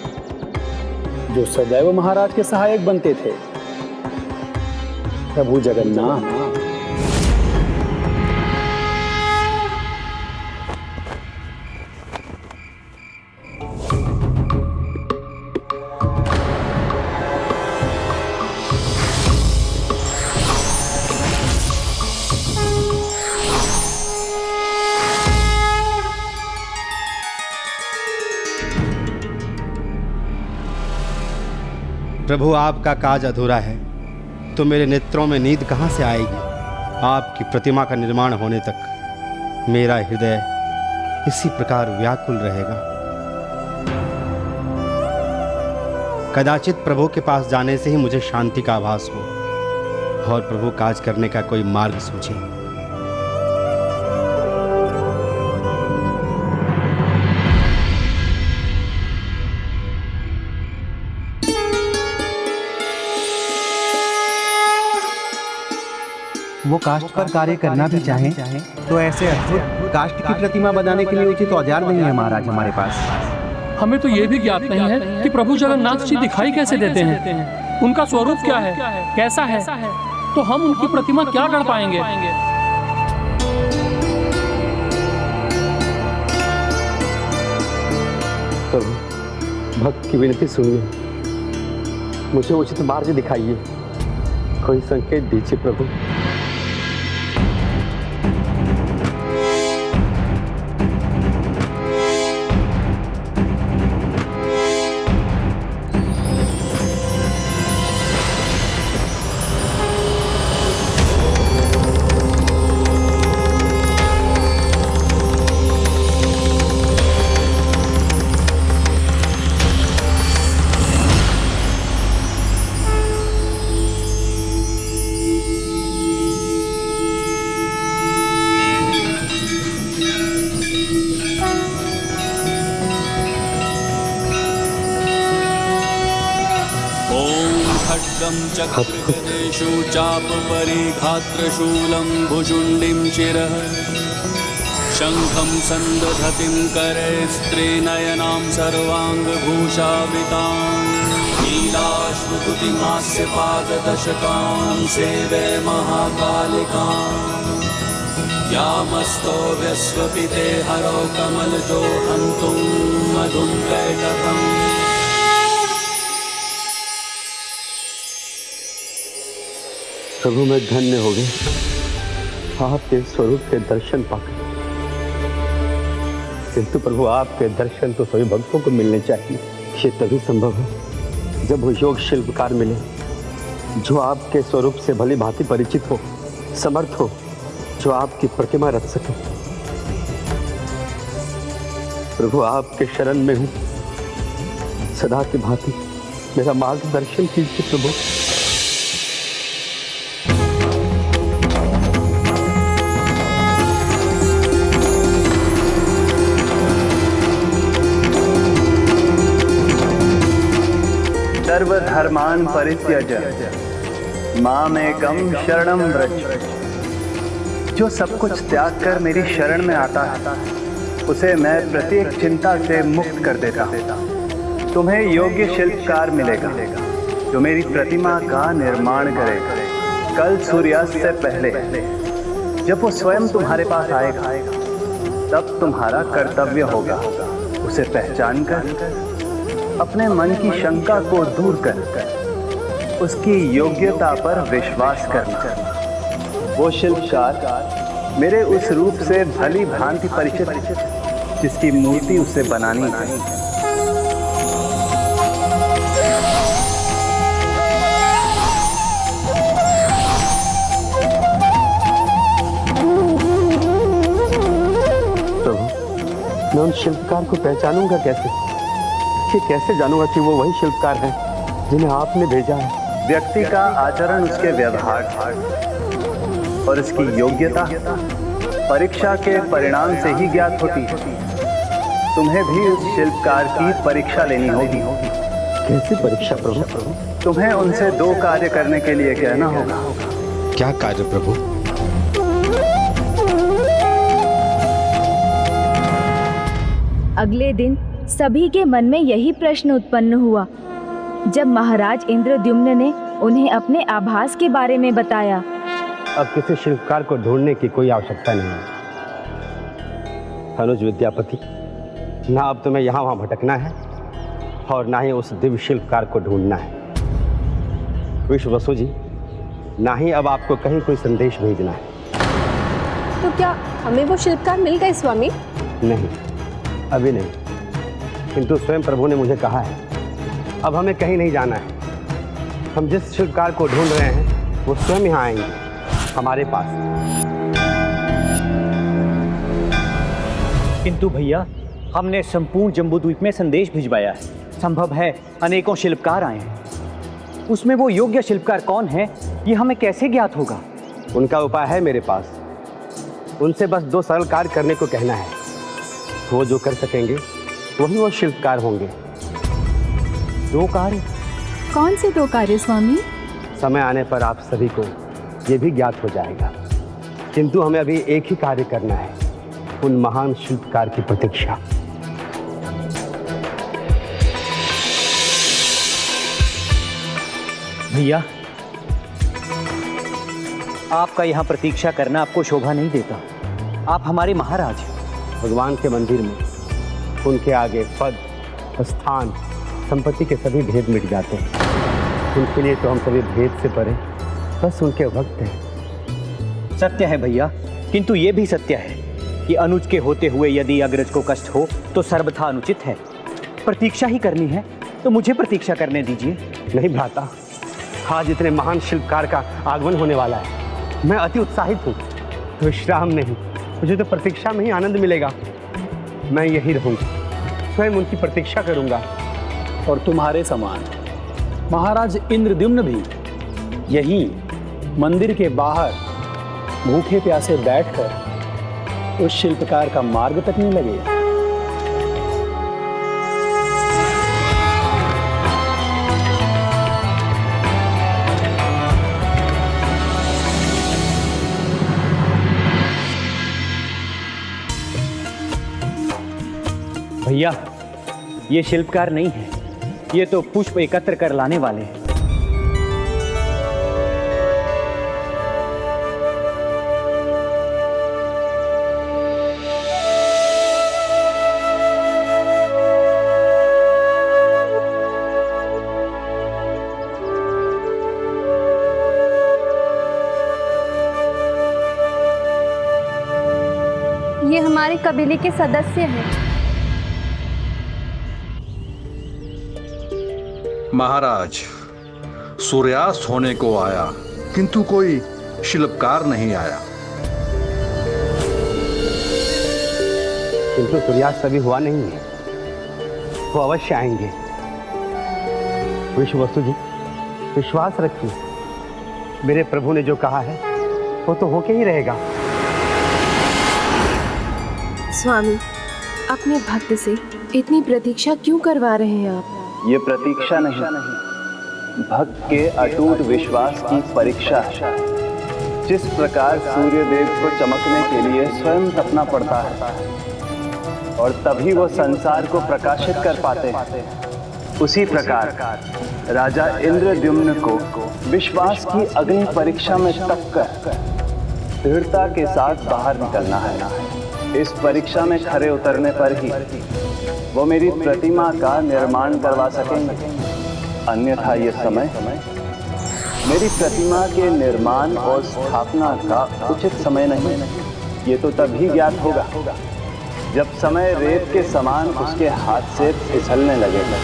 जो सदैव महाराज के सहायक बनते थे, प्रभु जगन्नाथ। प्रभु, आपका काज अधूरा है तो मेरे नेत्रों में नींद कहाँ से आएगी? आपकी प्रतिमा का निर्माण होने तक मेरा हृदय इसी प्रकार व्याकुल रहेगा। कदाचित प्रभु के पास जाने से ही मुझे शांति का आभास हो और प्रभु काज करने का कोई मार्ग सूझे। वो काष्ठ पर कार्य करना भी चाहें तो ऐसे अद्भुत काष्ठ की प्रतिमा बनाने के लिए उचित औजार नहीं है महाराज हमारे पास। हमें तो ये भी ज्ञात नहीं है कि प्रभु जगन्नाथ जी दिखाई कैसे देते हैं, उनका स्वरूप क्या है, कैसा है, तो हम उनकी प्रतिमा क्या गढ़ पाएंगे। प्रभु, भक्त की विनती सुनिए, मुझे उचित मार्ग दिखाइए, कोई संकेत दीजिए प्रभु। चक्रगदेषु चापपरिघात्रशूलं भुजुण्डिं शिरः शङ्खं सन्दधतिं करे स्त्रीनयनां सर्वाङ्गभूषावृतां नीलाश्रुकुटिमास्यपाददशकां सेवे महाकालिकां यामस्तोऽव्यस्वपिते हरो कमलजो हन्तुं मधुं कैटकम्। प्रभु, मैं धन्य हो गया आपके स्वरूप के दर्शन पाकर। किंतु प्रभु, आपके दर्शन तो सभी भक्तों को मिलने चाहिए। ये तभी संभव है जब वो योग शिल्पकार मिले जो आपके स्वरूप से भली भांति परिचित हो, समर्थ हो, जो आपकी प्रतिमा रख सके। प्रभु, आपके शरण में हूं, सदा की भांति मेरा मार्गदर्शन कीजिए प्रभु। सर्वधर्मान् परित्यज्य मामेकं शरणं व्रज। जो सब कुछ त्याग कर मेरी शरण में आता है उसे मैं प्रत्येक चिंता से मुक्त कर देता हूँ। तुम्हें योग्य शिल्पकार मिलेगा जो मेरी प्रतिमा का निर्माण करेगा। कल सूर्यास्त से पहले जब वो स्वयं तुम्हारे पास आएगा तब तुम्हारा कर्तव्य होगा उसे पहचान कर अपने मन की शंका को दूर कर उसकी योग्यता पर विश्वास करना। वो शिल्पकार मेरे उस रूप से भली भांति परिचित जिसकी मूर्ति उससे बनानी थी। मैं उन शिल्पकार को पहचानूंगा कैसे? कि कैसे जानूंगा कि वो वही शिल्पकार हैं जिन्हें आपने भेजा है? व्यक्ति का आचरण उसके व्यवहार और उसकी योग्यता परीक्षा के परिणाम से ही ज्ञात होती है। तुम्हें भी उस शिल्पकार की परीक्षा लेनी होगी। कैसी परीक्षा प्रभु? तुम्हें उनसे 2 कार्य करने के लिए कहना होगा। क्या कार्य प्रभु? अगले दिन सभी के मन में यही प्रश्न उत्पन्न हुआ जब महाराज इंद्रद्युम्न ने उन्हें अपने आभास के बारे में बताया। अब किसी शिल्पकार को ढूंढने की कोई आवश्यकता नहीं है अनुज विद्यापति। ना अब तुम्हें यहाँ वहाँ भटकना है और ना ही उस दिव्य शिल्पकार को ढूंढना है। विश्ववसु जी, ना ही अब आपको कहीं कोई संदेश भेजना है। तो क्या हमें वो शिल्पकार मिल गए स्वामी? नहीं, अभी नहीं, किंतु स्वयं प्रभु ने मुझे कहा है अब हमें कहीं नहीं जाना है। हम जिस शिल्पकार को ढूंढ रहे हैं वो स्वयं यहाँ आएंगे हमारे पास। किंतु भैया, हमने संपूर्ण जम्बूद्वीप में संदेश भिजवाया है। संभव है अनेकों शिल्पकार आए हैं। उसमें वो योग्य शिल्पकार कौन है ये हमें कैसे ज्ञात होगा? उनका उपाय है मेरे पास। उनसे बस 2 सरल कार्य करने को कहना है। वो जो कर सकेंगे वही वो शिल्पकार होंगे। 2 कार्य? कौन से 2 कार्य स्वामी? समय आने पर आप सभी को ये भी ज्ञात हो जाएगा, किंतु हमें अभी एक ही कार्य करना है, उन महान शिल्पकार की प्रतीक्षा। भैया, आपका यहाँ प्रतीक्षा करना आपको शोभा नहीं देता। आप हमारे महाराज हैं। भगवान के मंदिर में उनके आगे पद, स्थान, संपत्ति के सभी भेद मिट जाते हैं। उनके लिए तो हम सभी भेद से परे बस उनके भक्त हैं। सत्य है भैया, किंतु ये भी सत्य है कि अनुज के होते हुए यदि अग्रज को कष्ट हो तो सर्वथा अनुचित है। प्रतीक्षा ही करनी है तो मुझे प्रतीक्षा करने दीजिए। नहीं भ्राता, आज इतने महान शिल्पकार का आगमन होने वाला है। मैं अति उत्साहित हूँ। विश्राम नहीं, मुझे तो प्रतीक्षा में ही आनंद मिलेगा। मैं यही रहूँगा, स्वयं उनकी प्रतीक्षा करूँगा। और तुम्हारे समान महाराज इंद्रद्युम्न भी यहीं मंदिर के बाहर भूखे प्यासे बैठकर उस शिल्पकार का मार्ग तकने लगे। भैया, ये शिल्पकार नहीं है, ये तो पुष्प एकत्र कर लाने वाले हैं। ये हमारे कबीले के सदस्य हैं। महाराज, सूर्यास्त होने को आया किंतु कोई शिल्पकार नहीं आया। किंतु सूर्यास्त अभी हुआ नहीं है, वो अवश्य आएंगे। विश्ववसु जी, विश्वास रखिए, मेरे प्रभु ने जो कहा है वो तो होके ही रहेगा। स्वामी, अपने भक्त से इतनी प्रतीक्षा क्यों करवा रहे हैं आप? ये प्रतीक्षा नहीं, भक्त के अटूट विश्वास की परीक्षा है। जिस प्रकार सूर्यदेव को चमकने के लिए स्वयं तपना पड़ता है और तभी वो संसार को प्रकाशित कर पाते हैं, उसी प्रकार राजा इंद्रद्युम्न को विश्वास की अग्नि परीक्षा में तप कर दृढ़ता के साथ बाहर निकलना है। इस परीक्षा में खरे उतरने पर ही वो मेरी प्रतिमा का निर्माण करवा सकेंगे, अन्यथा ये समय मेरी प्रतिमा के निर्माण और स्थापना का उचित समय नहीं, ये तो तभी ज्ञात होगा जब समय रेत के समान उसके हाथ से फिसलने लगेगा।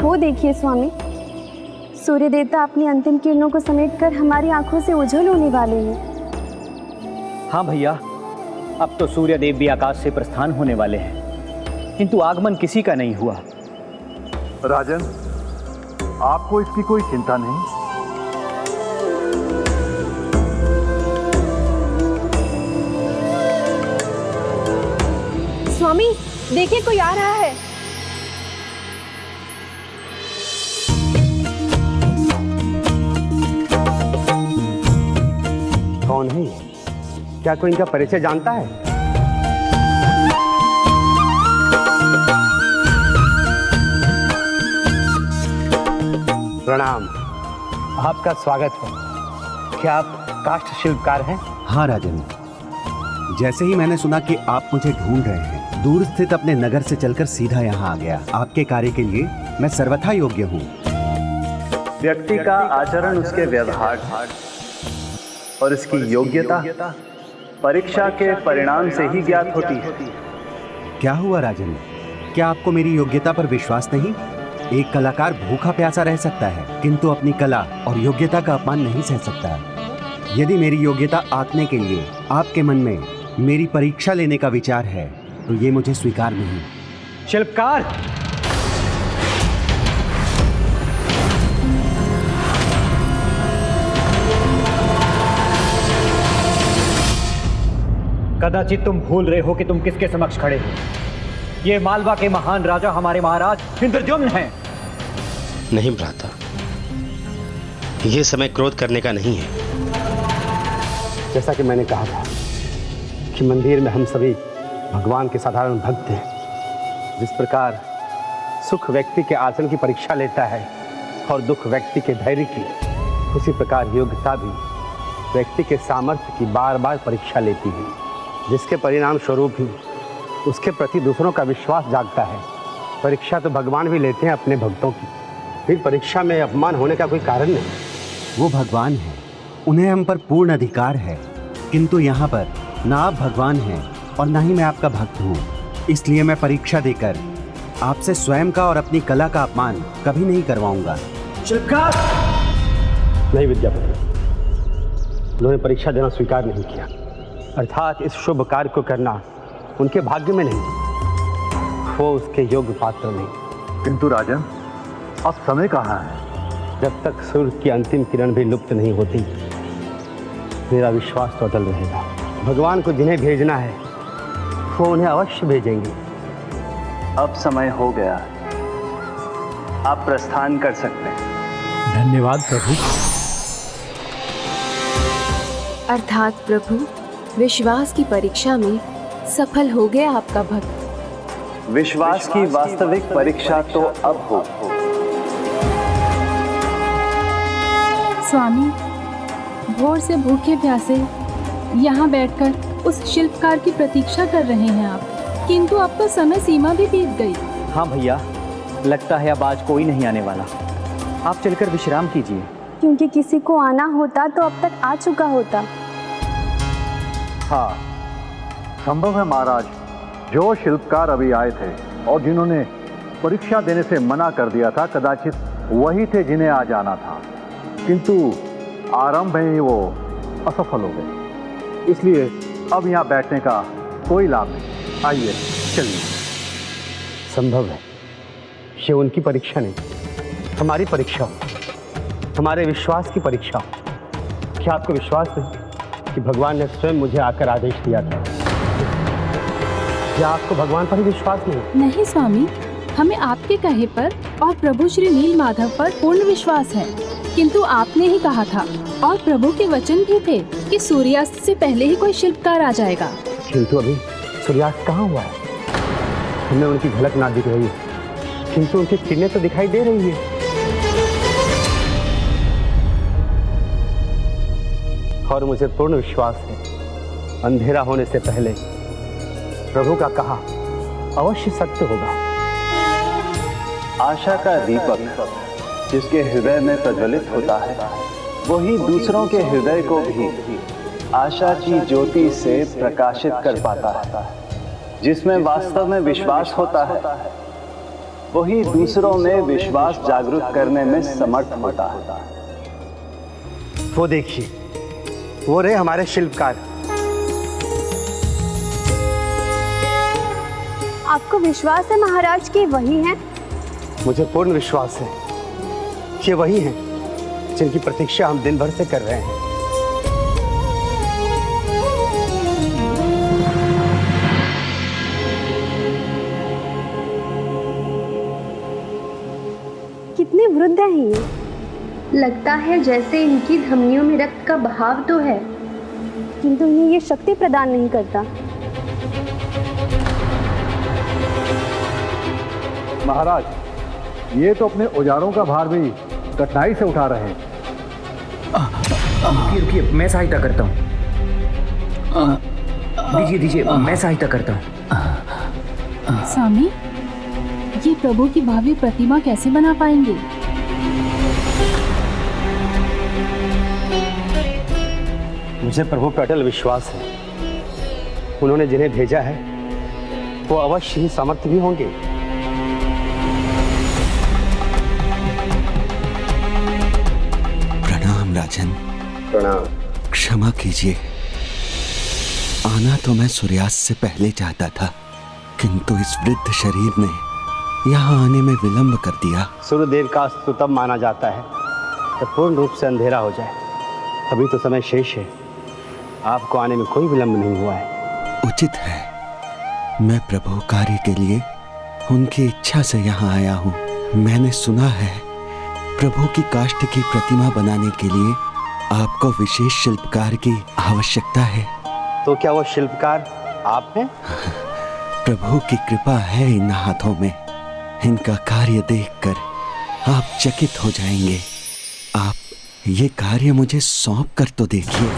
वो देखिए स्वामी, सूर्य देवता अपनी अंतिम किरणों को समेटकर हमारी आंखों से ओझल होने वाले हैं। हाँ भैया, अब तो सूर्य देव भी आकाश से प्रस्थान होने वाले हैं, किंतु आगमन किसी का नहीं हुआ। राजन, आपको इसकी कोई चिंता नहीं। स्वामी देखिए, कोई आ रहा है। कौन है ये? क्या कोई इनका परिचय जानता है? प्रणाम, आपका स्वागत है। क्या आप काष्ठ शिल्पकार हैं? हाँ राजन, जैसे ही मैंने सुना कि आप मुझे ढूंढ रहे हैं, दूर स्थित अपने नगर से चलकर सीधा यहाँ आ गया। आपके कार्य के लिए मैं सर्वथा योग्य हूँ। व्यक्ति का आचरण उसके व्यवहार और इसकी योग्यता परीक्षा के परिणाम से ही ज्ञात होती है। क्या हुआ राजन, क्या आपको मेरी योग्यता पर विश्वास नहीं? एक कलाकार भूखा प्यासा रह सकता है, किंतु अपनी कला और योग्यता का अपमान नहीं सह सकता। यदि मेरी योग्यता आंकने के लिए आपके मन में मेरी परीक्षा लेने का विचार है, तो ये मुझे स्वीकार नहीं। शिल्पकार, कदाचित तुम भूल रहे हो कि तुम किसके समक्ष खड़े हो। ये मालवा के महान राजा हमारे महाराज इंद्रद्युम्न हैं। नहीं भ्राता, ये समय क्रोध करने का नहीं है। जैसा कि मैंने कहा था कि मंदिर में हम सभी भगवान के साधारण भक्त हैं। जिस प्रकार सुख व्यक्ति के आचरण की परीक्षा लेता है और दुख व्यक्ति के धैर्य की, उसी प्रकार योग्यता भी व्यक्ति के सामर्थ्य की बार बार परीक्षा लेती है, जिसके परिणाम स्वरूप ही उसके प्रति दूसरों का विश्वास जागता है। परीक्षा तो भगवान भी लेते हैं अपने भक्तों की, फिर परीक्षा में अपमान होने का कोई कारण नहीं। वो भगवान है, उन्हें हम पर पूर्ण अधिकार है, किंतु यहाँ पर ना आप भगवान हैं और ना ही मैं आपका भक्त हूँ। इसलिए मैं परीक्षा देकर आपसे स्वयं का और अपनी कला का अपमान कभी नहीं करवाऊंगा। शिल्पकार! नहीं विद्यापति, उन्होंने परीक्षा देना स्वीकार नहीं किया, अर्थात इस शुभ कार्य को करना उनके भाग्य में नहीं, वो उसके योग्य पात्र नहीं। किंतु राजन, अब समय कहाँ है? जब तक सूर्य की अंतिम किरण भी लुप्त नहीं होती, मेरा विश्वास तो अटल रहेगा। भगवान को जिन्हें भेजना है वो उन्हें अवश्य भेजेंगे। अब समय हो गया, आप प्रस्थान कर सकते हैं। धन्यवाद प्रभु। अर्थात प्रभु, विश्वास की परीक्षा में सफल हो गया आपका भक्त। विश्वास की वास्तविक परीक्षा तो अब हो। स्वामी, भोर से भूखे प्यासे यहाँ बैठकर उस शिल्पकार की प्रतीक्षा कर रहे हैं आप, किंतु अब तो समय सीमा भी बीत गई। हाँ भैया, लगता है अब आज कोई नहीं आने वाला। आप चलकर विश्राम कीजिए। क्योंकि किसी को आना होता तो अब तक आ चुका होता। हाँ, संभव है महाराज, जो शिल्पकार अभी आए थे और जिन्होंने परीक्षा देने से मना कर दिया था, कदाचित वही थे जिन्हें आज आना था, किंतु आरंभ में ही वो असफल हो गए। इसलिए अब यहाँ बैठने का कोई लाभ नहीं। आइए चलिए। संभव है ये उनकी परीक्षा नहीं, हमारी परीक्षा, हमारे विश्वास की परीक्षा। क्या आपको विश्वास नहीं कि भगवान ने स्वयं मुझे आकर आदेश दिया था? क्या आपको भगवान पर ही विश्वास नहीं? नहीं स्वामी, हमें आपके कहे पर और प्रभु श्री नील माधव पर पूर्ण विश्वास है, किंतु आपने ही कहा था और प्रभु के वचन भी थे कि सूर्यास्त से पहले ही कोई शिल्पकार आ जाएगा। किंतु अभी सूर्यास्त कहाँ हुआ है? हमें उनकी झलक ना दिख रही है, किंतु उनकी किरणें तो दिखाई दे रही है। और मुझे पूर्ण विश्वास है, अंधेरा होने से पहले प्रभु का कहा अवश्य सत्य होगा। आशा का दीपक जिसके हृदय में प्रज्वलित होता है, वही दूसरों के हृदय को भी आशा की ज्योति से प्रकाशित कर पाता है। जिसमें वास्तव में विश्वास होता है, वही दूसरों में विश्वास जागरूक करने में समर्थ होता है। वो देखिए, वो रहे हमारे शिल्पकार। आपको विश्वास है महाराज कि वही हैं? मुझे पूर्ण विश्वास है कि वही हैं जिनकी प्रतीक्षा हम दिन भर से कर रहे हैं। कितने वृद्ध हैं ये। लगता है जैसे इनकी धमनियों में रक्त का बहाव तो है, किंतु ये शक्ति प्रदान नहीं करता। महाराज, ये तो अपने औजारों का भार भी कठिनाई से उठा रहे हैं। रुकिए, मैं सहायता करता हूँ। दीजिए, मैं सहायता करता हूँ। स्वामी, ये प्रभु की भव्य प्रतिमा कैसे बना पाएंगे? मुझे प्रभु पर अटल विश्वास है। उन्होंने जिन्हें भेजा है वो अवश्य ही समर्थ भी होंगे। प्रणाम राजन। प्रणाम। क्षमा कीजिए, आना तो मैं सूर्यास्त से पहले चाहता था, किंतु इस वृद्ध शरीर ने यहाँ आने में विलंब कर दिया। सूर्यदेव का अस्त तो तब माना जाता है जब पूर्ण रूप से अंधेरा हो जाए। अभी तो समय शेष है, आपको आने में कोई विलंब नहीं हुआ है। उचित है, मैं प्रभु कार्य के लिए उनकी इच्छा से यहाँ आया हूँ। मैंने सुना है प्रभु की काष्ठ की प्रतिमा बनाने के लिए आपको विशेष शिल्पकार की आवश्यकता है। तो क्या वो शिल्पकार आप हैं? प्रभु की कृपा है इन हाथों में। इनका कार्य देखकर आप चकित हो जाएंगे। आप ये कार्य मुझे सौंप कर तो देखिए।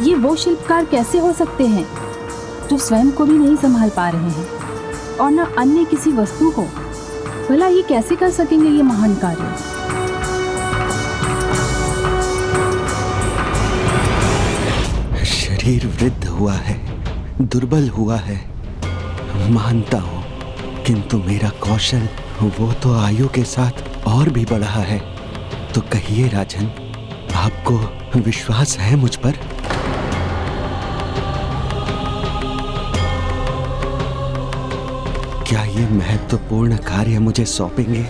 ये वो शिल्पकार कैसे हो सकते हैं जो स्वयं को भी नहीं संभाल पा रहे हैं और न अन्य किसी वस्तु को? भला ये कैसे कर सकेंगे ये महान कार्य? शरीर वृद्ध हुआ है, दुर्बल हुआ है, मानता हूँ, किंतु मेरा कौशल वो तो आयु के साथ और भी बढ़ा है। तो कहिए राजन, आपको विश्वास है मुझ पर? क्या ये महत्वपूर्ण कार्य मुझे सौंपेंगे?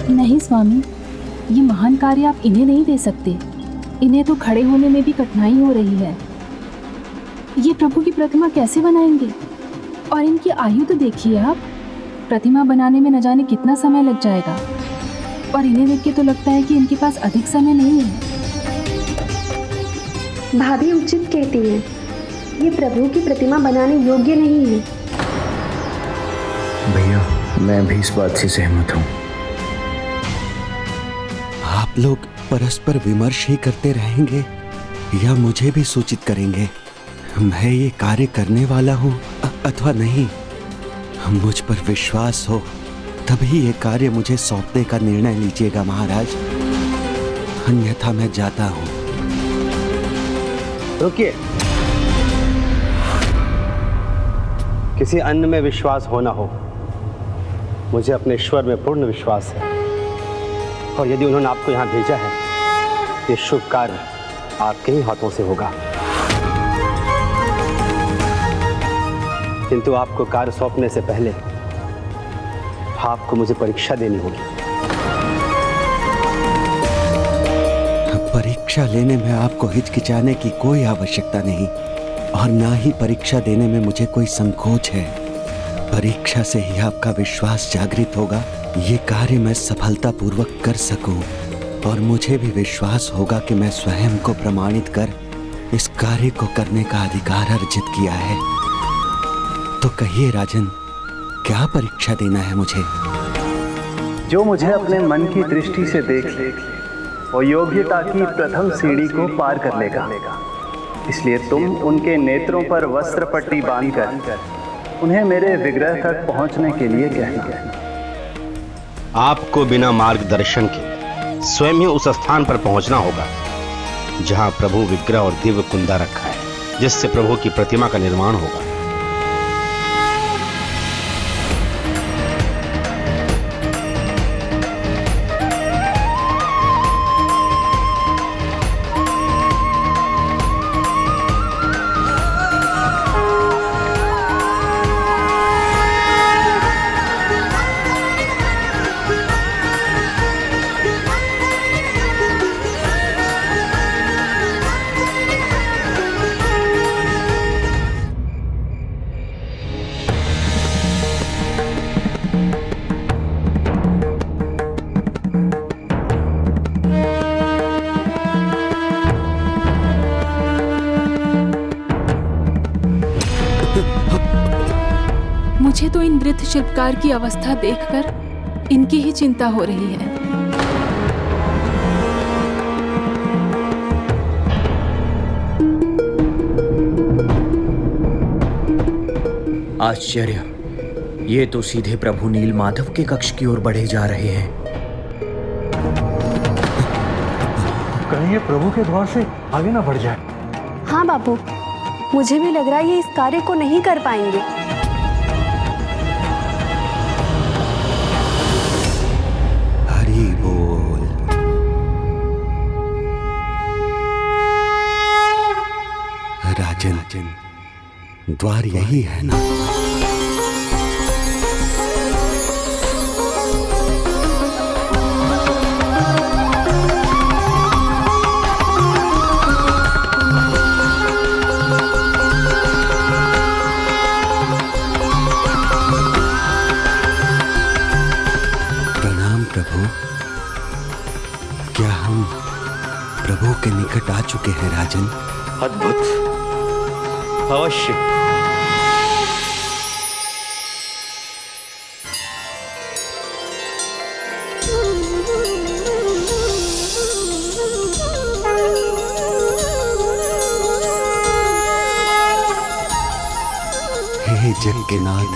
नहीं स्वामी, ये महान कार्य आप इन्हें नहीं दे सकते। इन्हें तो खड़े होने में भी कठिनाई हो रही है। ये प्रभु की प्रतिमा कैसे बनाएंगे? और इनकी आयु तो देखिए आप। प्रतिमा बनाने में न जाने कितना समय लग जाएगा, और इन्हें देख के तो लगता है कि इनके पास अधिक समय नहीं है। भाभी उचित कहती है, ये प्रभु की प्रतिमा बनाने योग्य नहीं है। भैया, मैं भी इस बात से सहमत हूँ। आप लोग परस्पर विमर्श ही करते रहेंगे या मुझे भी सूचित करेंगे? मैं ये कार्य करने वाला हूँ अथवा नहीं? मुझ पर विश्वास हो तभी ये कार्य मुझे सौंपने का निर्णय लीजिएगा महाराज, अन्यथा मैं जाता हूँ। रुकिए, किसी अन्य में विश्वास हो ना हो, मुझे अपने ईश्वर में पूर्ण विश्वास है। और यदि उन्होंने आपको यहाँ भेजा है, ये शुभ कार्य आपके ही हाथों से होगा। किंतु आपको कार्य सौंपने से पहले आपको मुझे परीक्षा देनी होगी। परीक्षा लेने में आपको हिचकिचाने की कोई आवश्यकता नहीं, और ना ही परीक्षा देने में मुझे कोई संकोच है। परीक्षा से ही आपका विश्वास जागृत होगा, ये कार्य मैं सफलतापूर्वक कर सकूं। और मुझे भी विश्वास होगा कि मैं स्वयं को प्रमाणित कर इस कार्य को करने का अधिकार अर्जित किया है। तो कहिए राजन, क्या परीक्षा देना है मुझे? जो मुझे अपने मन की दृष्टि से देख ले, वो योग्यता की प्रथम सीढ़ी को पार कर लेगा। इसलिए तुम उनके नेत्रों पर वस्त्र पट्टी बांधकर उन्हें मेरे विग्रह तक पहुंचने के लिए कहना। आपको बिना मार्गदर्शन के स्वयं ही उस स्थान पर पहुंचना होगा जहां प्रभु विग्रह और दिव्य कुंदा रखा है, जिससे प्रभु की प्रतिमा का निर्माण होगा। मुझे तो इन वृद्ध शिल्पकार की अवस्था देखकर इनकी ही चिंता हो रही है। आश्चर्य, ये तो सीधे प्रभु नीलमाधव के कक्ष की ओर बढ़े जा रहे हैं। कहीं ये प्रभु के द्वार से आगे ना बढ़ जाए। हाँ बापू, मुझे भी लग रहा है ये इस कार्य को नहीं कर पाएंगे। हरि बोल। राजन, द्वार यही है ना? प्रभु, क्या हम प्रभु के निकट आ चुके हैं राजन? अद्भुत, अवश्य। हे जग के नाथ,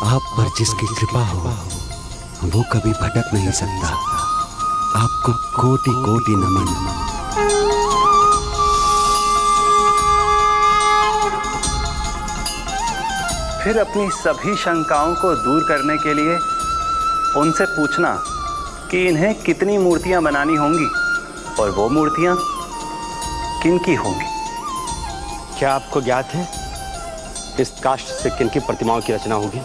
आप पर जिसकी कृपा हो वो कभी भटक नहीं सकता। आपको कोटि कोटि नमन। फिर अपनी सभी शंकाओं को दूर करने के लिए उनसे पूछना कि इन्हें कितनी मूर्तियां बनानी होंगी और वो मूर्तियां किनकी होंगी। क्या आपको ज्ञात है इस काष्ठ से किनकी प्रतिमाओं की रचना होगी?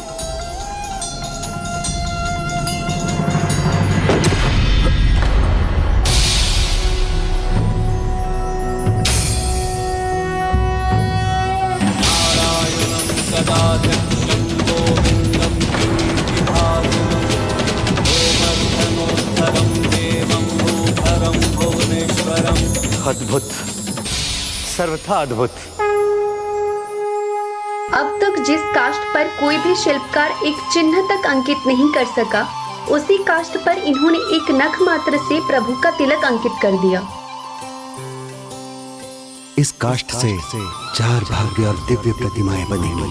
अद्भुत, सर्वथा अद्भुत। अब तक जिस काष्ठ पर कोई भी शिल्पकार एक चिन्ह तक अंकित नहीं कर सका, उसी काष्ठ पर इन्होंने एक नख मात्र से प्रभु का तिलक अंकित कर दिया। इस काष्ठ से 4 भव्य और दिव्य प्रतिमाएं बनेंगी।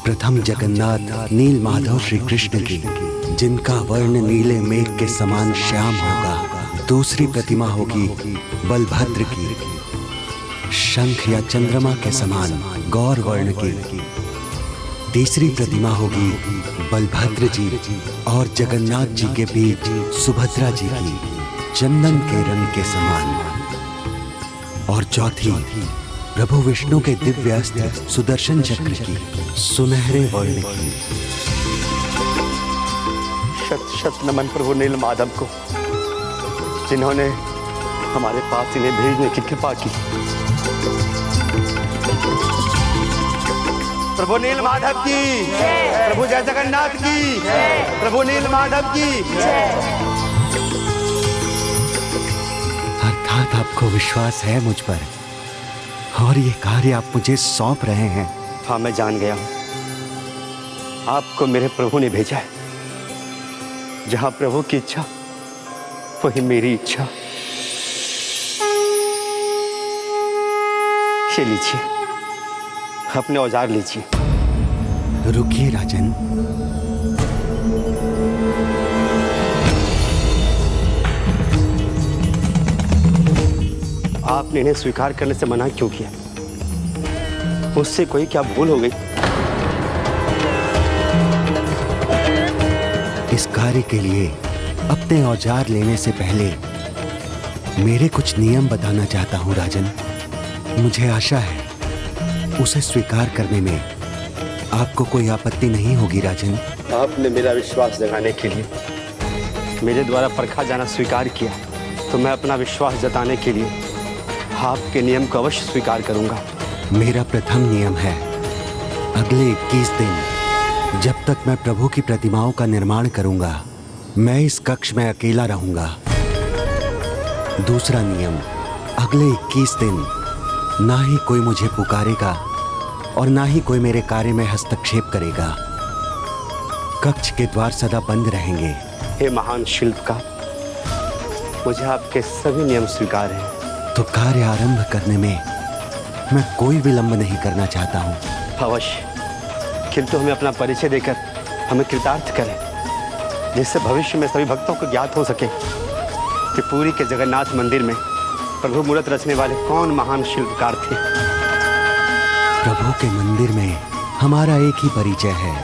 प्रथम जगन्नाथ नीलमाधव श्री कृष्ण की, जिनका वर्ण नीले मेघ के समान श्याम होगा। दूसरी प्रतिमा होगी बलभद्र की, शंख या चंद्रमा के समान गौर वर्ण की। तीसरी प्रतिमा होगी बलभद्र जी और जगन्नाथ जी के बीच सुभद्रा जी की, चंदन के रंग के समान। और चौथी प्रभु विष्णु के दिव्य अस्त्र सुदर्शन चक्र की, सुनहरे वर्ण की। शत शत नमन प्रभु नीलमाधव को, जिन्होंने हमारे पास इन्हें भेजने की कृपा की। प्रभु नीलमाधव की, प्रभु जय जगन्नाथ की, प्रभु नीलमाधव की। आपको विश्वास है मुझ पर और ये कार्य आप मुझे सौंप रहे हैं। हाँ, मैं जान गया हूं आपको मेरे प्रभु ने भेजा है। जहां प्रभु की इच्छा वही मेरी इच्छा। ये लीजिए, अपने औजार लीजिए। रुकिए राजन, आपने इन्हें स्वीकार करने से मना क्यों किया? मुझसे कोई क्या भूल हो गई? इस कार्य के लिए अपने औजार लेने से पहले मेरे कुछ नियम बताना चाहता हूं राजन। मुझे आशा है उसे स्वीकार करने में आपको कोई आपत्ति नहीं होगी राजन। आपने मेरा विश्वास जगाने के लिए मेरे द्वारा परखा जाना स्वीकार किया, तो मैं अपना विश्वास जताने के लिए आपके नियम को अवश्य स्वीकार करूंगा। मेरा प्रथम नियम है, अगले 21 दिन जब तक मैं प्रभु की प्रतिमाओं का निर्माण करूंगा, मैं इस कक्ष में अकेला रहूंगा। दूसरा नियम, अगले 21 दिन ना ही कोई मुझे पुकारेगा और ना ही कोई मेरे कार्य में हस्तक्षेप करेगा। कक्ष के द्वार सदा बंद रहेंगे। हे महान शिल्पकार, मुझे आपके सभी नियम स्वीकार हैं। तो कार्य आरंभ करने में मैं कोई विलंब नहीं करना चाहता हूँ। अवश्य, किंतु हमें अपना परिचय देकर हमें कृतार्थ करें, जिससे भविष्य में सभी भक्तों को ज्ञात हो सके कि पुरी के जगन्नाथ मंदिर में प्रभु मूर्त रचने वाले कौन महान शिल्पकार थे। प्रभु के मंदिर में हमारा एक ही परिचय है,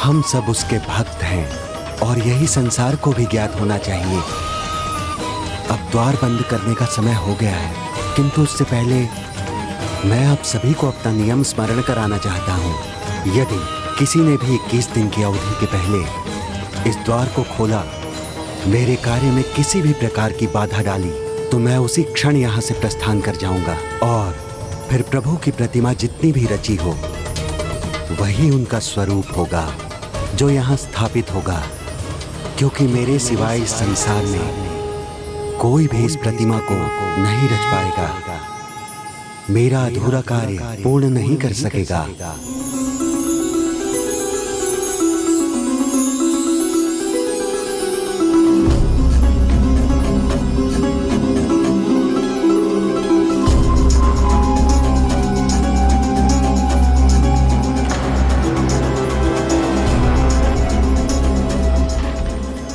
हम सब उसके भक्त हैं और यही संसार को भी ज्ञात होना चाहिए। अब द्वार बंद करने का समय हो गया है, किंतु उससे पहले मैं आप सभी को अपना नियम स्मरण कराना चाहता हूँ। यदि किसी ने भी 21 दिन की अवधि के पहले इस द्वार को खोला, मेरे कार्य में किसी भी प्रकार की बाधा डाली, तो मैं उसी क्षण यहाँ से प्रस्थान कर जाऊंगा और फिर प्रभु की प्रतिमा जितनी भी रची हो वही उनका स्वरूप होगा जो यहाँ स्थापित होगा, क्योंकि मेरे सिवाय इस संसार में कोई भी इस प्रतिमा को नहीं रच पाएगा, मेरा अधूरा कार्य पूर्ण नहीं कर सकेगा।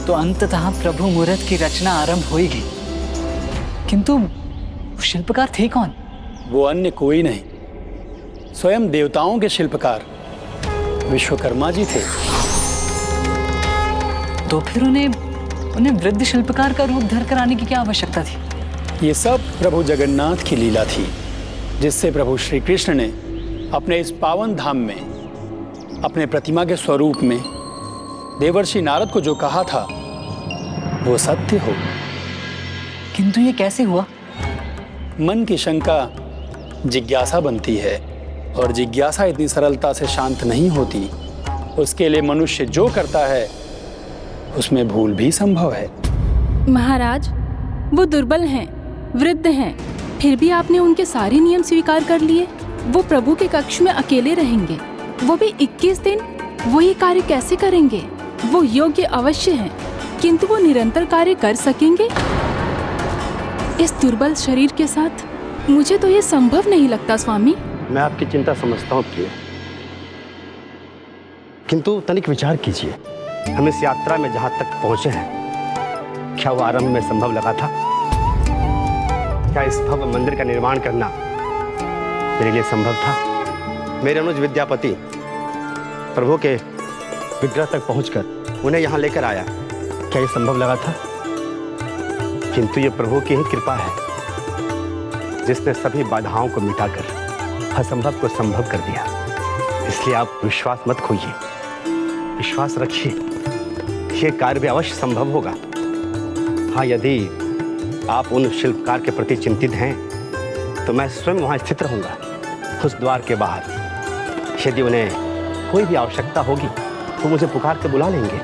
तो अंततः प्रभु मूर्त की रचना आरंभ होगी, किंतु शिल्पकार थे कौन? वो अन्य कोई नहीं, स्वयं देवताओं के शिल्पकार विश्वकर्मा जी थे। तो फिर उन्हें वृद्ध शिल्पकार का रूप धर कर आने की क्या आवश्यकता थी? ये सब प्रभु जगन्नाथ की लीला थी, जिससे प्रभु श्री कृष्ण ने अपने इस पावन धाम में अपने प्रतिमा के स्वरूप में देवर्षि नारद को जो कहा था वो सत्य हो। किंतु ये कैसे हुआ? मन की शंका जिज्ञासा बनती है और जिज्ञासा इतनी सरलता से शांत नहीं होती। उसके लिए मनुष्य जो करता है उसमें भूल भी संभव है। महाराज, वो दुर्बल हैं, वृद्ध हैं, फिर भी आपने उनके सारे नियम स्वीकार कर लिए। वो प्रभु के कक्ष में अकेले रहेंगे, वो भी 21 दिन। वो ये कार्य कैसे करेंगे? वो योग्य अवश्य हैं, किंतु वो निरंतर कार्य कर सकेंगे? इस दुर्बल शरीर के साथ मुझे तो ये संभव नहीं लगता स्वामी। मैं आपकी चिंता समझता हूँ प्रिय, किंतु तनिक विचार कीजिए, हम इस यात्रा में जहाँ तक पहुँचे हैं, क्या वो आरंभ में संभव लगा था? क्या इस भव्य मंदिर का निर्माण करना मेरे लिए संभव था? मेरे अनुज विद्यापति प्रभु के विग्रह तक पहुंचकर उन्हें यहाँ लेकर आया, क्या ये संभव लगा था? किंतु ये प्रभु की ही कृपा है, जिसने सभी बाधाओं को मिटाकर असंभव को संभव कर दिया। इसलिए आप विश्वास मत खोइए, विश्वास रखिए, ये कार्य भी अवश्य संभव होगा। हाँ, यदि आप उन शिल्पकार के प्रति चिंतित हैं तो मैं स्वयं वहाँ स्थित रहूँगा, उस द्वार के बाहर। यदि उन्हें कोई भी आवश्यकता होगी तो मुझे पुकार के बुला लेंगे।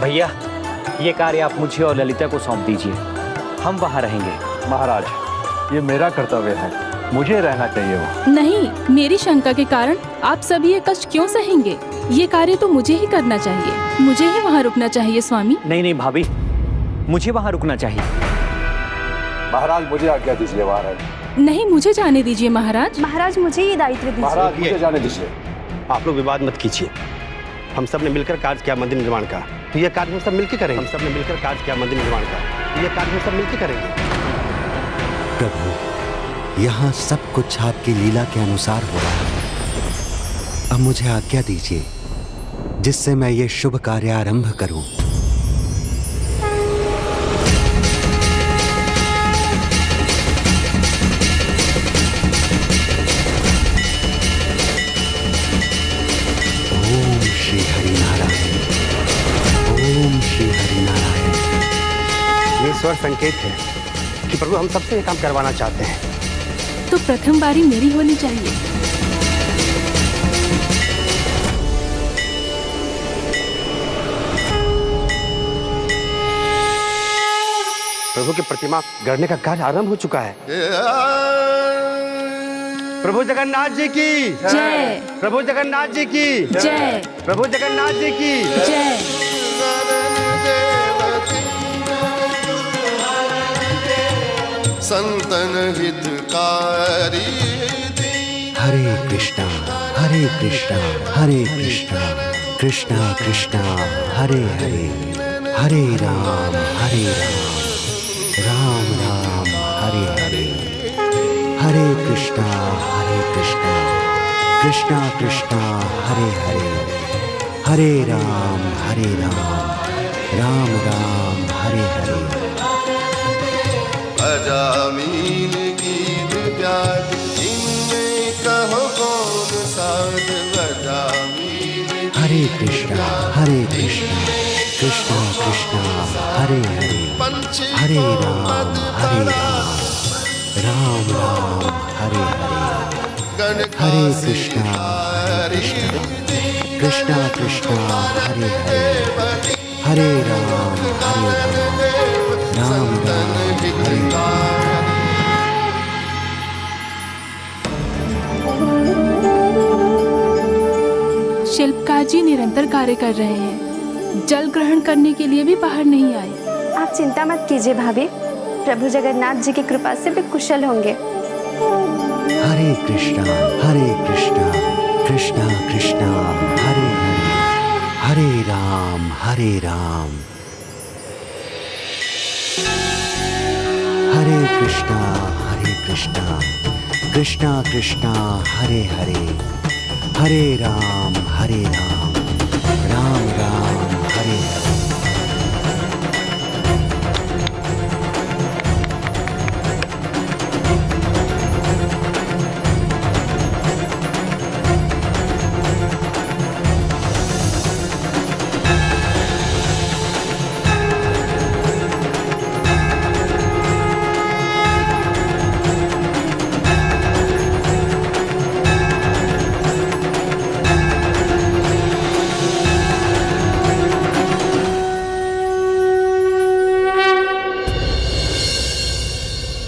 भैया, ये कार्य आप मुझे और ललिता को सौंप दीजिए, हम वहाँ रहेंगे। महाराज, ये मेरा कर्तव्य है, मुझे रहना चाहिए वो। नहीं, मेरी शंका के कारण आप सभी ये कष्ट क्यों सहेंगे? ये कार्य तो मुझे ही करना चाहिए, मुझे ही वहाँ रुकना चाहिए स्वामी। नहीं नहीं भाभी, मुझे वहाँ रुकना चाहिए। महाराज मुझे आज्ञा दीजिए महाराज। नहीं, मुझे जाने दीजिए महाराज। महाराज मुझे ये दायित्व दीजिए। महाराज मुझे जाने दीजिए। आप लोग विवाद मत कीजिए। हम सब ने मिलकर कार्य किया मंदिर निर्माण का, तो ये कार्य हम सब मिलकर करेंगे। हम सब ने मिलकर कार्य किया मंदिर निर्माण का, तो ये कार्य हम सब मिलकर करेंगे। प्रभु, यहाँ सब कुछ आपकी लीला के अनुसार हो रहा है। अब मुझे आज्ञा दीजिए जिससे मैं ये शुभ कार्य आरंभ करूं। ओम श्री हरिनारायण, ओम श्री हरिनारायण। ये स्वर संकेत है कि प्रभु हम सबसे ये काम करवाना चाहते हैं। तो प्रथम बारी मेरी होनी चाहिए। प्रभु की प्रतिमा गढ़ने का कार्य आरंभ हो चुका है। प्रभु जगन्नाथ जी की जय। प्रभु जगन्नाथ जी की जय। प्रभु जगन्नाथ जी की जय। संतन हितकारी। हरे कृष्णा हरे कृष्णा हरे कृष्णा कृष्णा कृष्णा हरे हरे, हरे राम राम राम हरे हरे, हरे कृष्णा कृष्णा कृष्णा हरे हरे, हरे राम राम राम हरे हरे। अजामिल गीत प्यार इनमें कहो कौन साध। अजामिल हरे कृष्णा कृष्णा कृष्णा हरे हरे, हरे राम राम राम हरे हरे, हरे कृष्णा कृष्णा हरे हरे, हरे राम राम हरे हरे। शिल्पकार जी निरंतर कार्य कर रहे हैं, जल ग्रहण करने के लिए भी बाहर नहीं आए। आप चिंता मत कीजिए भाभी, प्रभु जगन्नाथ जी की कृपा से भी कुशल होंगे। हरे कृष्णा कृष्णा कृष्णा हरे हरे, हरे राम हरे कृष्णा कृष्णा कृष्णा हरे हरे, हरे राम राम राम हरे हरे।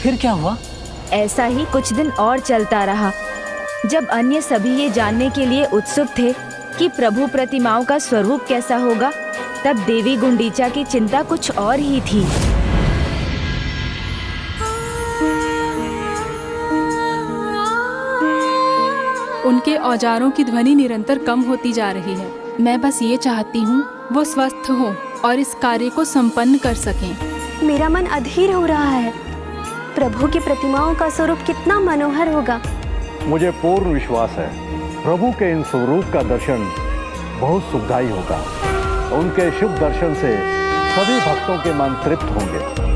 फिर क्या हुआ? ऐसा ही कुछ दिन और चलता रहा। जब अन्य सभी ये जानने के लिए उत्सुक थे कि प्रभु प्रतिमाओं का स्वरूप कैसा होगा, तब देवी गुंडीचा की चिंता कुछ और ही थी। उनके औजारों की ध्वनि निरंतर कम होती जा रही है। मैं बस ये चाहती हूँ वो स्वस्थ हों और इस कार्य को संपन्न कर सकें। मेरा मन अधीर हो रहा है। प्रभु की प्रतिमाओं का स्वरूप कितना मनोहर होगा। मुझे पूर्ण विश्वास है प्रभु के इन स्वरूप का दर्शन बहुत सुखदायी होगा। उनके शुभ दर्शन से सभी भक्तों के मन तृप्त होंगे।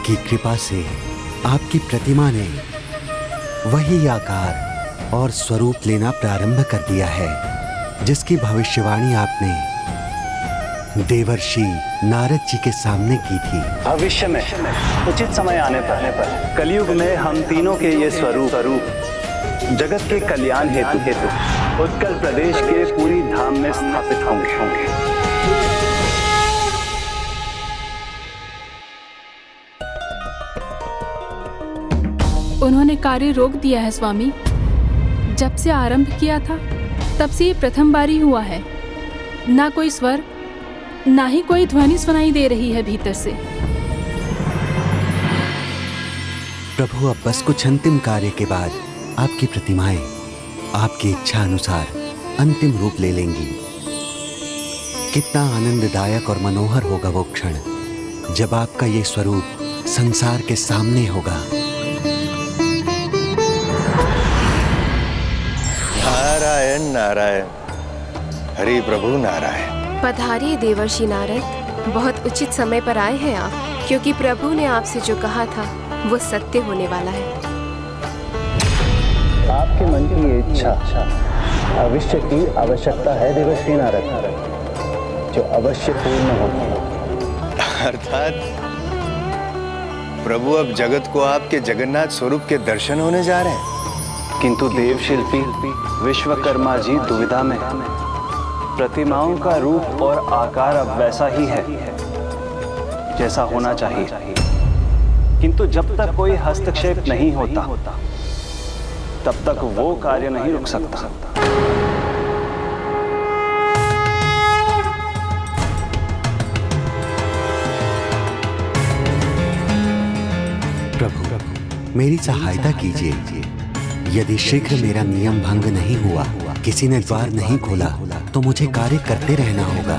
आपकी कृपा से आपकी प्रतिमा ने वही आकार और स्वरूप लेना प्रारंभ कर दिया है जिसकी भविष्यवाणी आपने देवर्षि नारद जी के सामने की थी। भविष्य में उचित समय आने पर कलयुग में हम तीनों के ये स्वरूप जगत के कल्याण हेतु उत्कल प्रदेश के पूरी धाम में स्थापित होंगे। उन्होंने कार्य रोक दिया है स्वामी। जब से आरंभ किया था तब से ये प्रथम बारी हुआ है। ना कोई स्वर, ना ही कोई ध्वनि सुनाई दे रही है भीतर से। प्रभु, अब बस कुछ अंतिम कार्य के बाद आपकी प्रतिमाएं आपकी इच्छा अनुसार अंतिम रूप ले लेंगी। कितना आनंददायक और मनोहर होगा वो क्षण जब आपका ये स्वरूप संसार के सामने होगा। नारायण नारायण, हरि प्रभु नारायण। पधारिए देवर्षि नारद, बहुत उचित समय पर आए हैं आप, क्योंकि प्रभु ने आपसे जो कहा था वो सत्य होने वाला है। आपके मन की ये इच्छा अवश्य की आवश्यकता है देवर्षि नारद, जो अवश्य पूर्ण होगी। अर्थात प्रभु अब जगत को आपके जगन्नाथ स्वरूप के दर्शन होने जा रहे हैं। किंतु देव शिल्पी विश्वकर्मा जी दुविधा में। प्रतिमाओं का रूप और आकार अब वैसा ही है जैसा होना चाहिए, किंतु जब तक कोई हस्तक्षेप नहीं होता तब तक वो कार्य नहीं रुक सकता। प्रभु, मेरी सहायता कीजिए। यदि शीघ्र मेरा नियम भंग नहीं हुआ, किसी ने द्वार नहीं खोला, तो मुझे कार्य करते रहना होगा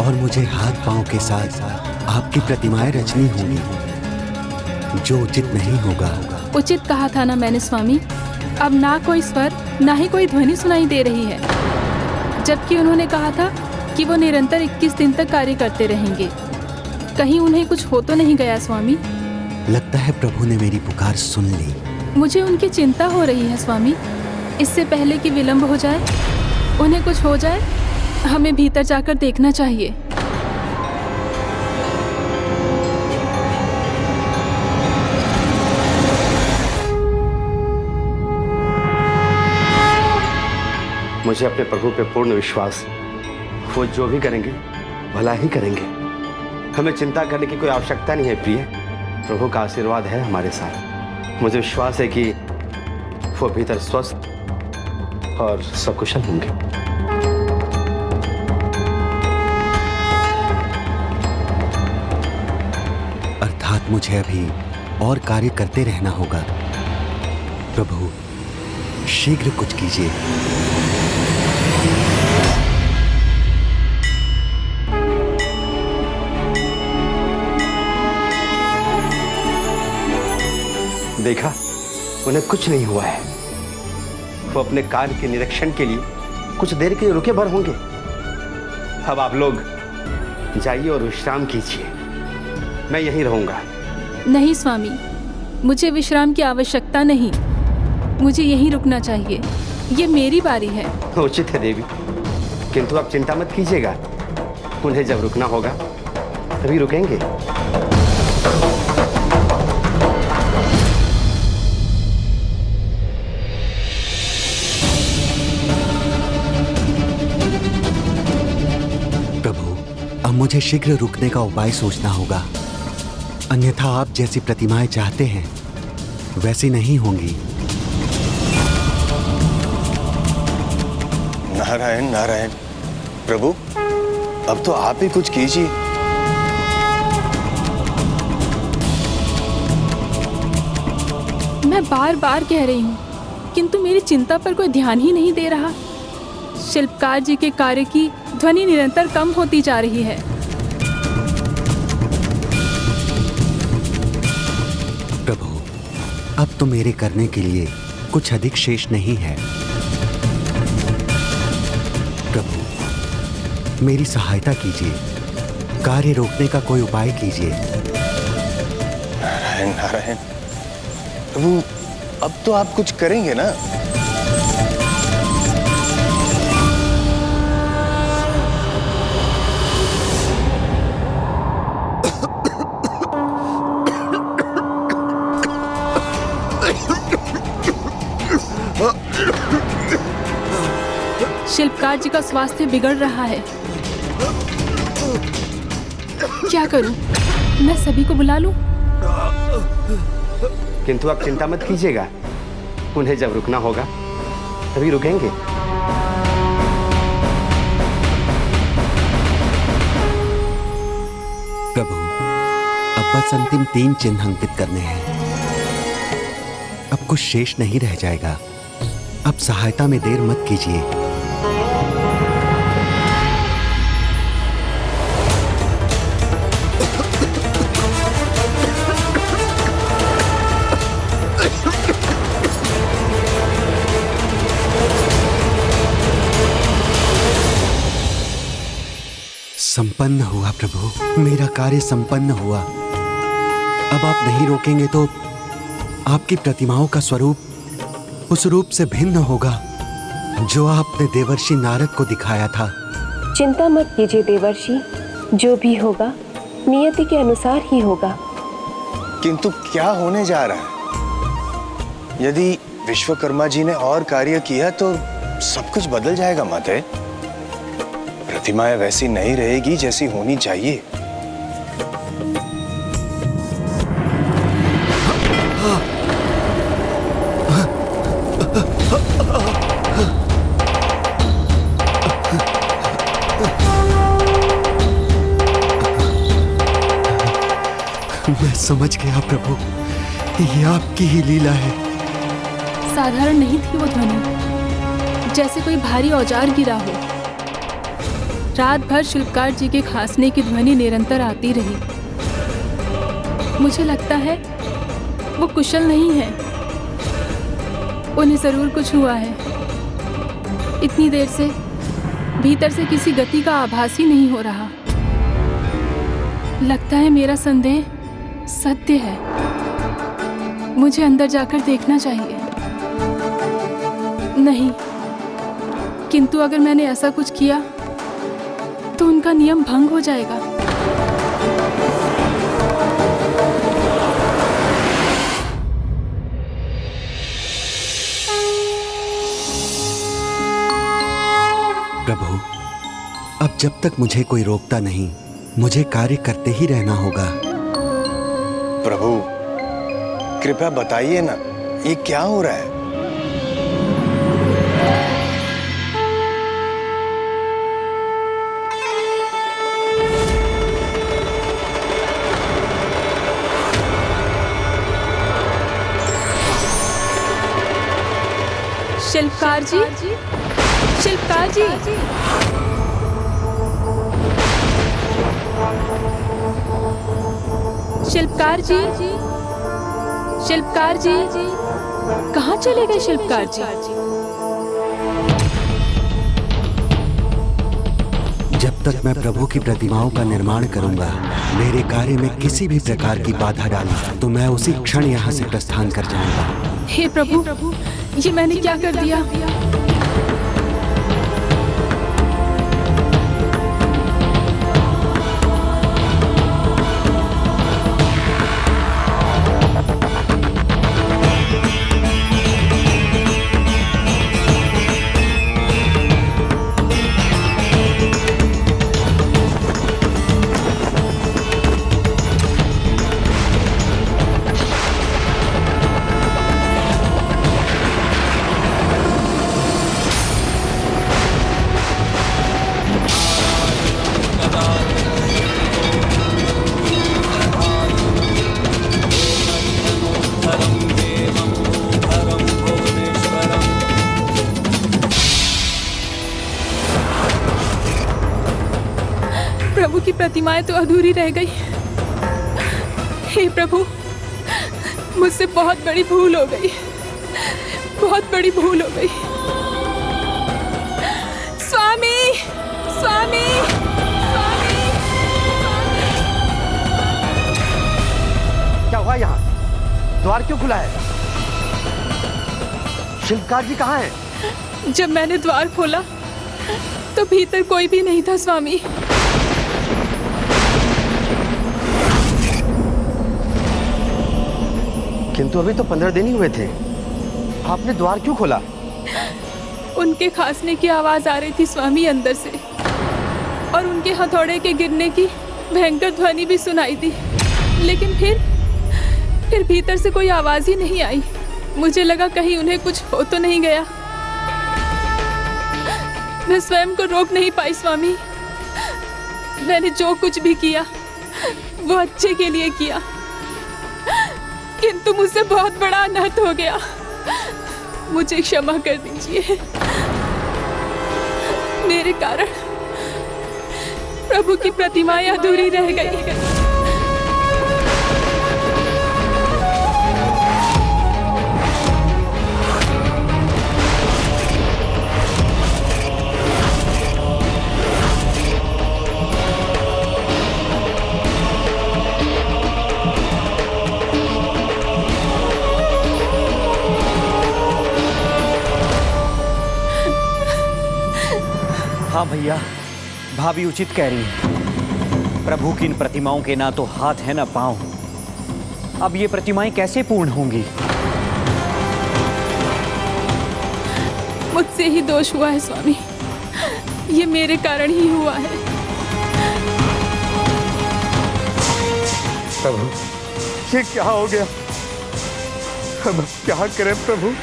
और मुझे हाथ पांव के साथ आपकी प्रतिमाएं रचनी होंगी। जो उचित नहीं होगा। उचित कहा था ना मैंने स्वामी। अब ना कोई स्वर, ना ही कोई ध्वनि सुनाई दे रही है, जबकि उन्होंने कहा था कि वो निरंतर 21 दिन तक कार्य करते रहेंगे। कहीं उन्हें कुछ हो तो नहीं गया स्वामी? लगता है प्रभु ने मेरी पुकार सुन ली। मुझे उनकी चिंता हो रही है स्वामी। इससे पहले कि विलंब हो जाए, उन्हें कुछ हो जाए, हमें भीतर जाकर देखना चाहिए। मुझे अपने प्रभु पे पूर्ण विश्वास। वो जो भी करेंगे भला ही करेंगे। हमें चिंता करने की कोई आवश्यकता नहीं है प्रिय। प्रभु का आशीर्वाद है हमारे साथ। मुझे विश्वास है कि वो भीतर स्वस्थ और सकुशल होंगे। अर्थात मुझे अभी और कार्य करते रहना होगा। प्रभु, शीघ्र कुछ कीजिए। देखा, उन्हें कुछ नहीं हुआ है। वो अपने कार्य के निरीक्षण के लिए कुछ देर के लिए रुके भर होंगे। अब आप लोग जाइए और विश्राम कीजिए। मैं यहीं रहूंगा। नहीं स्वामी, मुझे विश्राम की आवश्यकता नहीं। मुझे यहीं रुकना चाहिए। ये मेरी बारी है। उचित है देवी, किंतु आप चिंता मत कीजिएगा। उन्हें जब रुकना होगा तभी रुकेंगे। अब मुझे शीघ्र रुकने का उपाय सोचना होगा, अन्यथा आप जैसी प्रतिमाएं चाहते हैं वैसी नहीं होंगी। नारायण नारायण, प्रभु अब तो आप ही कुछ कीजिए। मैं बार बार कह रही हूँ, किंतु मेरी चिंता पर कोई ध्यान ही नहीं दे रहा। शिल्पकार जी के कार्य की ध्वनि निरंतर कम होती जा रही है। प्रभु, अब तो मेरे करने के लिए कुछ अधिक शेष नहीं है। प्रभु, मेरी सहायता कीजिए। कार्य रोकने का कोई उपाय कीजिए। नारायण नारायण। प्रभु अब तो आप कुछ करेंगे ना? शिल्पकार जी का स्वास्थ्य बिगड़ रहा है। क्या करूं? मैं सभी को बुला लूं? किंतु आप चिंता मत कीजिएगा, उन्हें जब रुकना होगा तभी रुकेंगे। प्रभु, अब बस अंतिम 3 चिन्ह अंकित करने हैं। अब कुछ शेष नहीं रह जाएगा। अब सहायता में देर मत कीजिए। संपन्न हुआ प्रभु, मेरा कार्य संपन्न हुआ। अब आप नहीं रोकेंगे तो आपकी प्रतिमाओं का स्वरूप उस रूप से भिन्न होगा जो आपने देवर्षि नारद को दिखाया था। चिंता मत कीजिए देवर्षि, जो भी होगा नियति के अनुसार ही होगा। किंतु क्या होने जा रहा है? यदि विश्वकर्मा जी ने और कार्य किया तो सब कुछ बदल जाएगा माते। प्रतिमाएं वैसी नहीं रहेगी जैसी होनी चाहिए। मैं समझ गया प्रभु, ये आपकी ही लीला है। साधारण नहीं थी वो ध्वनि, जैसे कोई भारी औजार गिरा हो। रात भर शिल्पकार जी के खांसने की ध्वनि निरंतर आती रही। मुझे लगता है वो कुशल नहीं है, उन्हें जरूर कुछ हुआ है। इतनी देर से भीतर से किसी गति का आभास ही नहीं हो रहा। लगता है मेरा संदेह सत्य है। मुझे अंदर जाकर देखना चाहिए। नहीं, किंतु अगर मैंने ऐसा कुछ किया तो उनका नियम भंग हो जाएगा। प्रभु, अब जब तक मुझे कोई रोकता नहीं, मुझे कार्य करते ही रहना होगा। प्रभु कृपया बताइए ना, ये क्या हो रहा है? शिल्पकार जी, शिल्पकार जी, शिल्पकार जी, शिल्पकार जी, कहाँ चले गए शिल्पकार जी? जब तक मैं प्रभु की प्रतिमाओं का निर्माण करूंगा, मेरे कार्य में किसी भी प्रकार की बाधा डाली तो मैं उसी क्षण यहाँ से प्रस्थान कर जाऊंगा। हे प्रभु, ये मैंने क्या कर दिया? प्रभु की प्रतिमाएं तो अधूरी रह गई। हे प्रभु, मुझसे बहुत बड़ी भूल हो गई, बहुत बड़ी भूल हो गई। स्वामी, स्वामी, क्या हुआ यहाँ? द्वार क्यों खुला है? शिल्पकार जी कहाँ हैं? जब मैंने द्वार खोला तो भीतर कोई भी नहीं था स्वामी। किंतु अभी तो 15 दिन ही हुए थे, आपने द्वार क्यों खोला? उनके खांसने की आवाज आ रही थी स्वामी अंदर से, और उनके हथौड़े के गिरने की भयंकर ध्वनि भी सुनाई दी, लेकिन फिर भीतर से कोई आवाज ही नहीं आई। मुझे लगा कहीं उन्हें कुछ हो तो नहीं गया। मैं स्वयं को रोक नहीं पाई स्वामी। मैंने जो कुछ भी किया वो अच्छे के लिए किया, किंतु मुझसे बहुत बड़ा अनर्थ हो गया। मुझे क्षमा कर दीजिए। मेरे कारण प्रभु की प्रतिमाएं अधूरी रह गई। हाँ भैया, भाभी उचित कह रही है। प्रभु की इन प्रतिमाओं के ना तो हाथ है ना पांव। अब ये प्रतिमाएं कैसे पूर्ण होंगी? मुझसे ही दोष हुआ है स्वामी, ये मेरे कारण ही हुआ है। प्रभु, ये क्या हो गया? अब क्या करें प्रभु?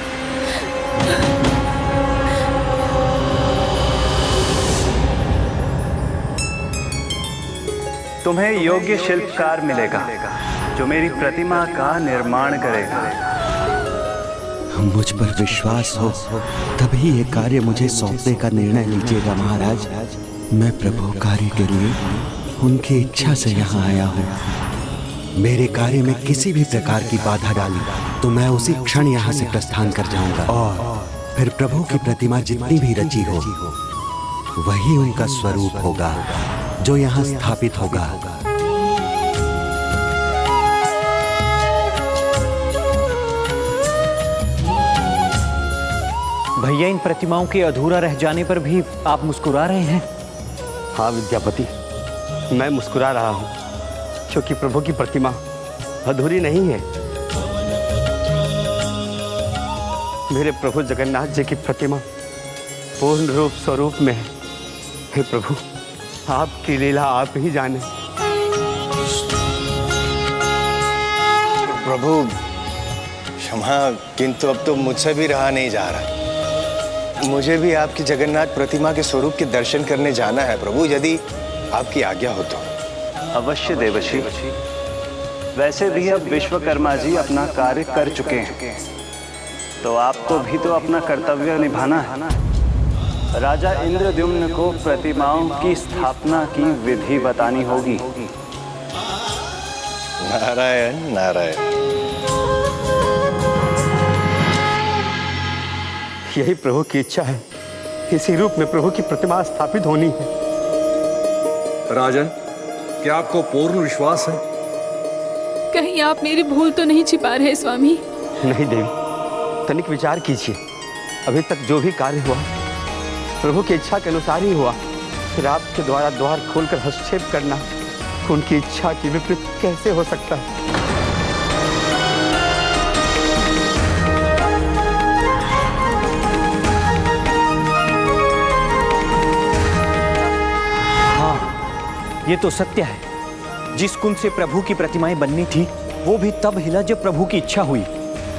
तुम्हें योग्य शिल्पकार मिलेगा जो मेरी प्रतिमा का निर्माण करेगा। मुझ पर विश्वास हो तभी ये कार्य मुझे सौंपने का निर्णय लीजिएगा महाराज। मैं प्रभु कार्य के लिए उनकी इच्छा से यहाँ आया हूँ। मेरे कार्य में किसी भी प्रकार की बाधा डाली तो मैं उसी क्षण यहाँ से प्रस्थान कर जाऊंगा, और फिर प्रभु की प्रतिमा जितनी भी रची हो वही उनका स्वरूप होगा जो यहाँ स्थापित होगा। भैया, इन प्रतिमाओं के अधूरा रह जाने पर भी आप मुस्कुरा रहे हैं। हाँ विद्यापति, मैं मुस्कुरा रहा हूँ क्योंकि प्रभु की प्रतिमा अधूरी नहीं है। मेरे प्रभु जगन्नाथ जी की प्रतिमा पूर्ण रूप स्वरूप में है। हे प्रभु, आपकी लीला आप ही जाने। प्रभु क्षमा, किंतु अब तो मुझसे भी रहा नहीं जा रहा। मुझे भी आपकी जगन्नाथ प्रतिमा के स्वरूप के दर्शन करने जाना है प्रभु, यदि आपकी आज्ञा हो तो। अवश्य देवश्री। वैसे भी अब विश्वकर्मा जी अपना कार्य कर चुके हैं, तो आपको भी तो अपना कर्तव्य निभाना है। राजा इंद्रद्युम्न को प्रतिमाओं की स्थापना की विधि बतानी होगी। नारायण नारायण। यही प्रभु की इच्छा है, इसी रूप में प्रभु की प्रतिमा स्थापित होनी है। राजन, क्या आपको पूर्ण विश्वास है? कहीं आप मेरी भूल तो नहीं छिपा रहे स्वामी? नहीं देवी, तनिक विचार कीजिए। अभी तक जो भी कार्य हुआ प्रभु की इच्छा के अनुसार ही हुआ, फिर आपके द्वारा द्वार खोलकर हस्तक्षेप करना उनकी इच्छा के विपरीत कैसे हो सकता है? हाँ, ये तो सत्य है। जिस कुंड से प्रभु की प्रतिमाएं बननी थी वो भी तब हिला जब प्रभु की इच्छा हुई।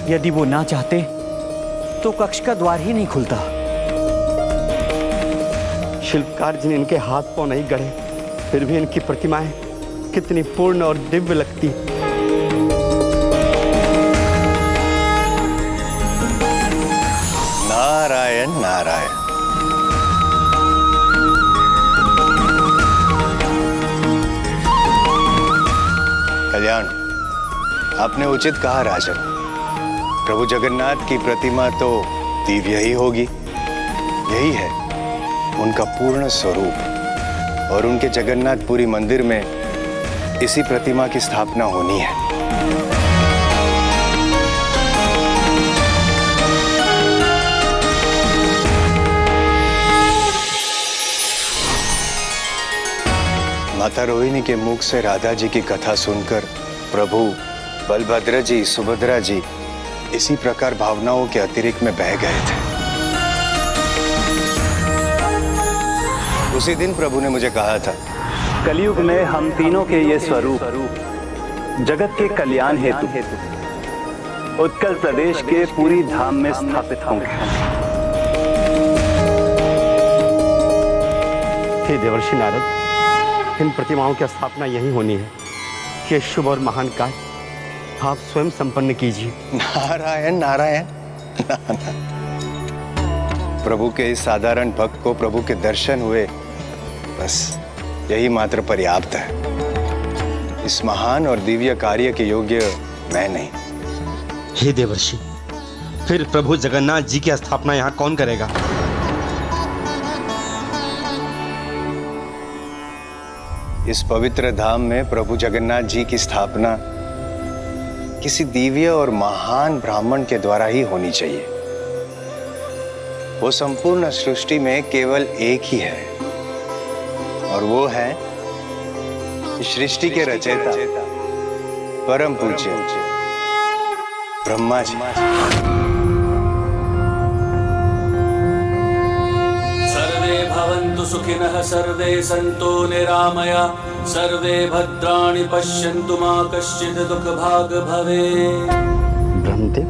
यदि वो ना चाहते तो कक्ष का द्वार ही नहीं खुलता। शिल्पकार जी ने इनके हाथ पांव नहीं गढ़े, फिर भी इनकी प्रतिमाएं कितनी पूर्ण और दिव्य लगती। नारायण नारायण। कल्याण, आपने उचित कहा राजन। प्रभु जगन्नाथ की प्रतिमा तो दिव्य ही होगी। यही है उनका पूर्ण स्वरूप, और उनके जगन्नाथपुरी मंदिर में इसी प्रतिमा की स्थापना होनी है। माता रोहिणी के मुख से राधा जी की कथा सुनकर प्रभु बलभद्र जी, सुभद्रा जी इसी प्रकार भावनाओं के अतिरिक्त में बह गए थे। उसी दिन प्रभु ने मुझे कहा था, कलयुग में हम तीनों के ये स्वरूप जगत के कल्याण हेतु उत्कल प्रदेश के पूरी धाम में स्थापित होंगे। हे देवर्षि नारद, इन प्रतिमाओं की स्थापना यही होनी है। ये शुभ और महान कार्य आप स्वयं संपन्न कीजिए। नारायण नारायण। प्रभु के इस साधारण भक्त को प्रभु के दर्शन हुए, बस यही मात्र पर्याप्त है। इस महान और दिव्य कार्य के योग्य मैं नहीं। हे देवर्षि, फिर प्रभु जगन्नाथ जी की स्थापना यहाँ कौन करेगा? इस पवित्र धाम में प्रभु जगन्नाथ जी की स्थापना किसी दिव्य और महान ब्राह्मण के द्वारा ही होनी चाहिए। वो संपूर्ण सृष्टि में केवल एक ही है, और वो है सृष्टि के रचयिता परम पूज्य ब्रह्मा जी। सर्वे भवन्तु सुखिनः, सर्वे सन्तु निरामया, सर्वे भद्राणि पश्यन्तु मा कश्चित् दुःखभाग् भवेत्। ब्रह्मदेव,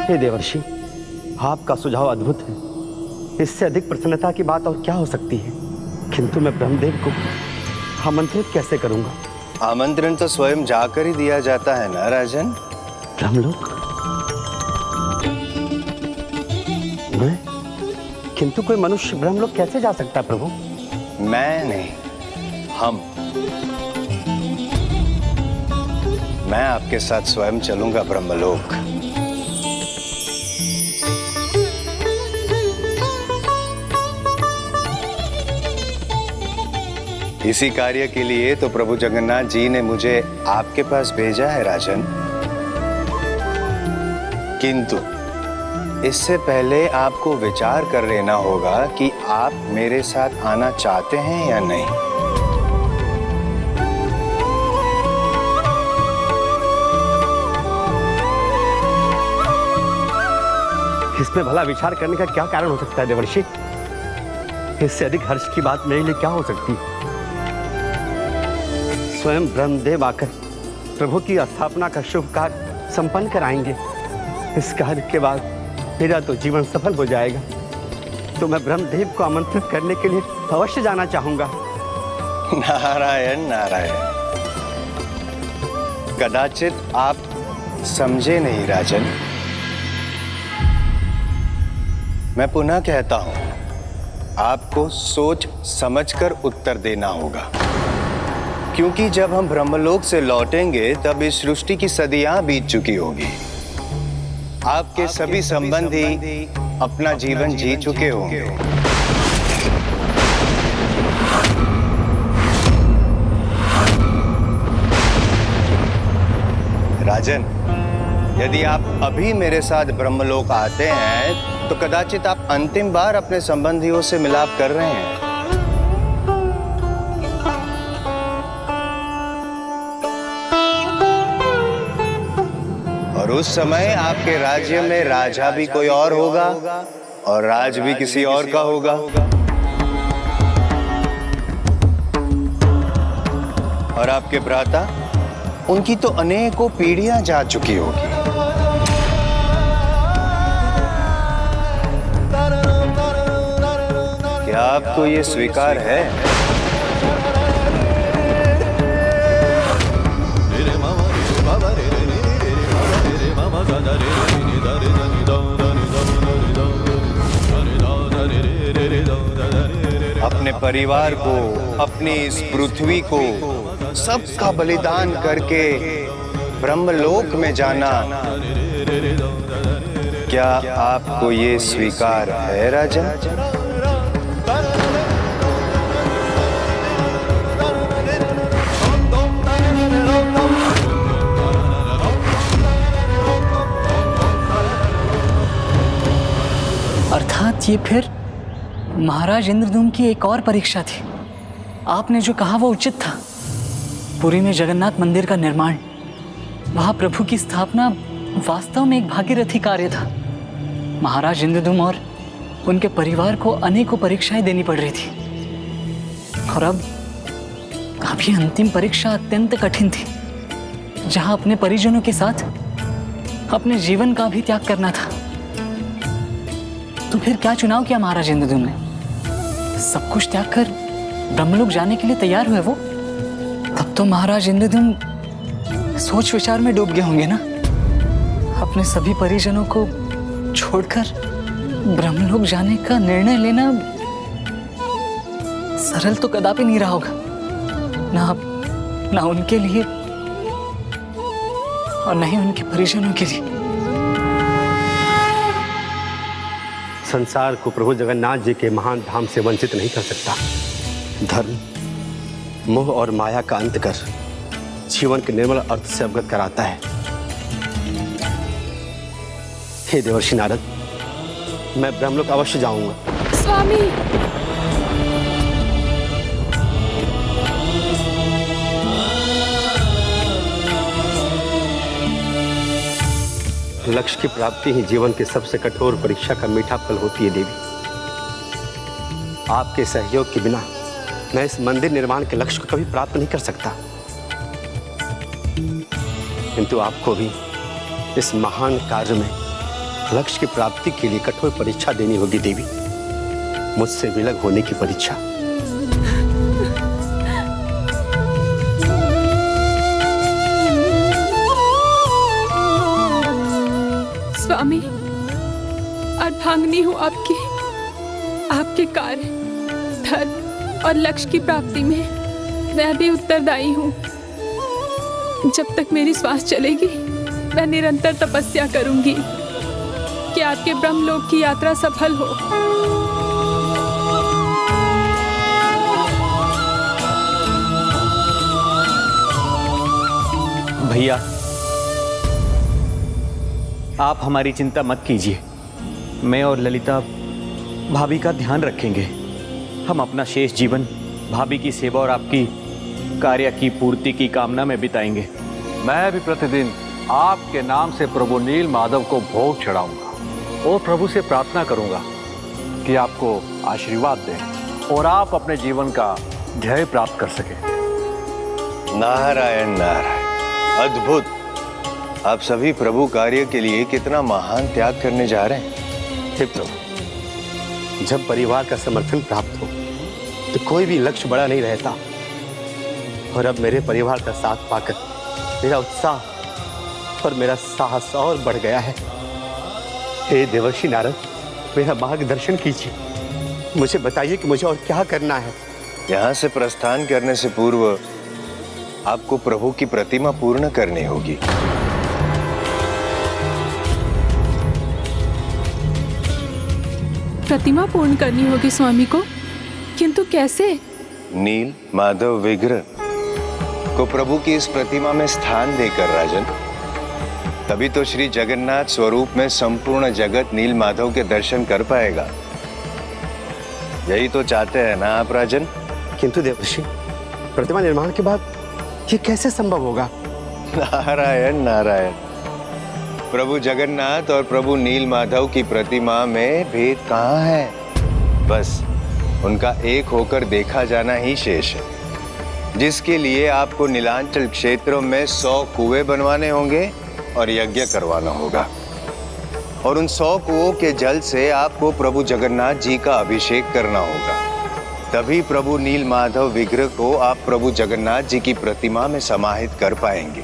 हे देवर्षि, आपका सुझाव अद्भुत है। इससे अधिक प्रसन्नता की बात और क्या हो सकती है। किंतु मैं ब्रह्मदेव को आमंत्रित कैसे करूंगा? आमंत्रण तो स्वयं जाकर ही दिया जाता है ना राजन। ब्रह्मलोक? मैं? किंतु कोई मनुष्य ब्रह्मलोक कैसे जा सकता है प्रभु? मैं नहीं, हम। मैं आपके साथ स्वयं चलूंगा ब्रह्मलोक। इसी कार्य के लिए तो प्रभु जगन्नाथ जी ने मुझे आपके पास भेजा है राजन। किंतु इससे पहले आपको विचार कर लेना होगा कि आप मेरे साथ आना चाहते हैं या नहीं। इसमें भला विचार करने का क्या कारण हो सकता है देवर्षि? इससे अधिक हर्ष की बात मेरे लिए क्या हो सकती है? स्वयं ब्रह्मदेव आकर प्रभु की स्थापना का शुभ कार्य संपन्न कराएंगे। इस कार्य के बाद मेरा तो जीवन सफल हो जाएगा। तो मैं ब्रह्मदेव को आमंत्रित करने के लिए अवश्य जाना चाहूंगा। नारायण नारायण। कदाचित आप समझे नहीं राजन। मैं पुनः कहता हूं, आपको सोच समझकर उत्तर देना होगा, क्योंकि जब हम ब्रह्मलोक से लौटेंगे तब इस सृष्टि की सदियां बीत चुकी होगी। आपके सभी संबंधी अपना जीवन जी चुके होंगे। राजन, यदि आप अभी मेरे साथ ब्रह्मलोक आते हैं तो कदाचित आप अंतिम बार अपने संबंधियों से मिलाप कर रहे हैं। और उस समय आपके राज्य में राजा भी कोई और होगा और राज भी किसी और का होगा। और आपके भ्राता, उनकी तो अनेकों पीढ़ियां जा चुकी होगी। क्या आपको ये स्वीकार है? अपने परिवार को, अपनी इस पृथ्वी को सबका बलिदान करके ब्रह्मलोक में जाना, क्या आपको ये स्वीकार है राजा? अर्थात ये फिर महाराज इंद्रद्युम्न की एक और परीक्षा थी। आपने जो कहा वो उचित था। पुरी में जगन्नाथ मंदिर का निर्माण, वहां प्रभु की स्थापना वास्तव में एक भागीरथी कार्य था। महाराज इंद्रद्युम्न और उनके परिवार को अनेकों परीक्षाएं देनी पड़ रही थी, और अब अभी अंतिम परीक्षा अत्यंत कठिन थी, जहां अपने परिजनों के साथ अपने जीवन का भी त्याग करना था। तो फिर क्या चुनाव किया महाराज इंद्रद्युम्न ने? सब कुछ त्याग कर ब्रह्मलोक जाने के लिए तैयार हुए वो। तब तो महाराज इंद्रद्युम्न सोच विचार में डूब गए होंगे ना। अपने सभी परिजनों को छोड़कर ब्रह्मलोक जाने का निर्णय लेना सरल तो कदापि नहीं रहा होगा, ना उनके लिए और न ही उनके परिजनों के लिए। संसार को प्रभु जगन्नाथ जी के महान धाम से वंचित नहीं कर सकता। धर्म, मोह और माया का अंत कर जीवन के निर्मल अर्थ से अवगत कराता है। हे देवर्षि नारद, मैं ब्रह्मलोक अवश्य जाऊंगा। स्वामी, लक्ष्य की प्राप्ति ही जीवन की सबसे कठोर परीक्षा का मीठा फल होती है देवी। आपके सहयोग के बिना मैं इस मंदिर निर्माण के लक्ष्य को कभी प्राप्त नहीं कर सकता, किंतु आपको भी इस महान कार्य में लक्ष्य की प्राप्ति के लिए कठोर परीक्षा देनी होगी देवी। मुझसे विलग होने की परीक्षा। स्वामी, अर्धांगिनी हूँ आपके कार्य, धर्म और लक्ष्य की प्राप्ति में मैं भी उत्तरदायी हूँ। जब तक मेरी श्वास चलेगी मैं निरंतर तपस्या करूंगी कि आपके ब्रह्मलोक की यात्रा सफल हो। भैया, आप हमारी चिंता मत कीजिए। मैं और ललिता भाभी का ध्यान रखेंगे। हम अपना शेष जीवन भाभी की सेवा और आपकी कार्य की पूर्ति की कामना में बिताएंगे। मैं भी प्रतिदिन आपके नाम से प्रभु नील माधव को भोग चढ़ाऊंगा और प्रभु से प्रार्थना करूंगा कि आपको आशीर्वाद दें और आप अपने जीवन का ध्येय प्राप्त कर सकें। नारायण नारायण, अद्भुत। आप सभी प्रभु कार्य के लिए कितना महान त्याग करने जा रहे हैं। हे प्रभु, जब परिवार का समर्थन प्राप्त हो तो कोई भी लक्ष्य बड़ा नहीं रहता, और अब मेरे परिवार का साथ पाकर मेरा उत्साह और मेरा साहस और बढ़ गया है। हे देवर्षि नारद, मेरा मार्गदर्शन कीजिए। मुझे बताइए कि मुझे और क्या करना है। यहाँ से प्रस्थान करने से पूर्व आपको प्रभु की प्रतिमा पूर्ण करनी होगी। प्रतिमा पूर्ण करनी होगी स्वामी को, किंतु कैसे? नील माधव विग्रह को प्रभु की इस प्रतिमा में स्थान देकर राजन, तभी तो श्री जगन्नाथ स्वरूप में संपूर्ण जगत नील माधव के दर्शन कर पाएगा। यही तो चाहते हैं ना आप राजन? किंतु देवर्षि, प्रतिमा निर्माण के बाद ये कैसे संभव होगा? नारायण नारायण, प्रभु जगन्नाथ और प्रभु नील माधव की प्रतिमा में भेद कहाँ है? बस उनका एक होकर देखा जाना ही शेष है, जिसके लिए आपको नीलांचल क्षेत्रों में 100 कुएं बनवाने होंगे और यज्ञ करवाना होगा, और उन 100 कुओं के जल से आपको प्रभु जगन्नाथ जी का अभिषेक करना होगा। तभी प्रभु नील माधव विग्रह को आप प्रभु जगन्नाथ जी की प्रतिमा में समाहित कर पाएंगे।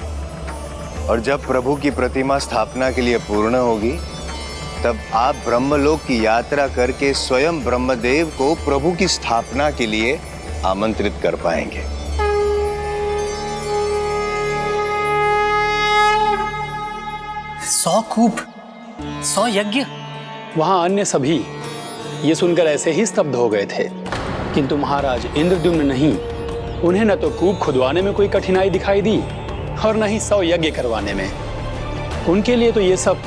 और जब प्रभु की प्रतिमा स्थापना के लिए पूर्ण होगी, तब आप ब्रह्मलोक की यात्रा करके स्वयं ब्रह्मदेव को प्रभु की स्थापना के लिए आमंत्रित कर पाएंगे। 100 कूप, 100 यज्ञ। वहां अन्य सभी ये सुनकर ऐसे ही स्तब्ध हो गए थे, किंतु महाराज इंद्रद्युम्न नहीं। उन्हें न तो कूप खुदवाने में कोई कठिनाई दिखाई दी और न ही 100 यज्ञ करवाने में। उनके लिए तो ये सब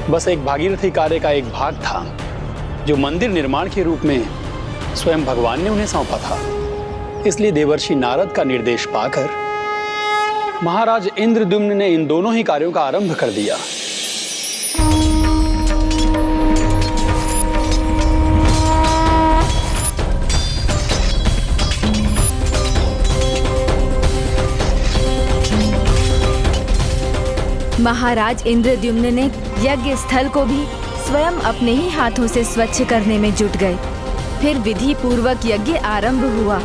बस एक भागीरथी कार्य का एक भाग था, जो मंदिर निर्माण के रूप में स्वयं भगवान ने उन्हें सौंपा था। इसलिए देवर्षि नारद का निर्देश पाकर महाराज इंद्रद्युम्न ने इन दोनों ही कार्यों का आरंभ कर दिया। महाराज इंद्रद्युम्न ने यज्ञ स्थल को भी स्वयं अपने ही हाथों से स्वच्छ करने में जुट गए। फिर विधि पूर्वक यज्ञ आरंभ हुआ,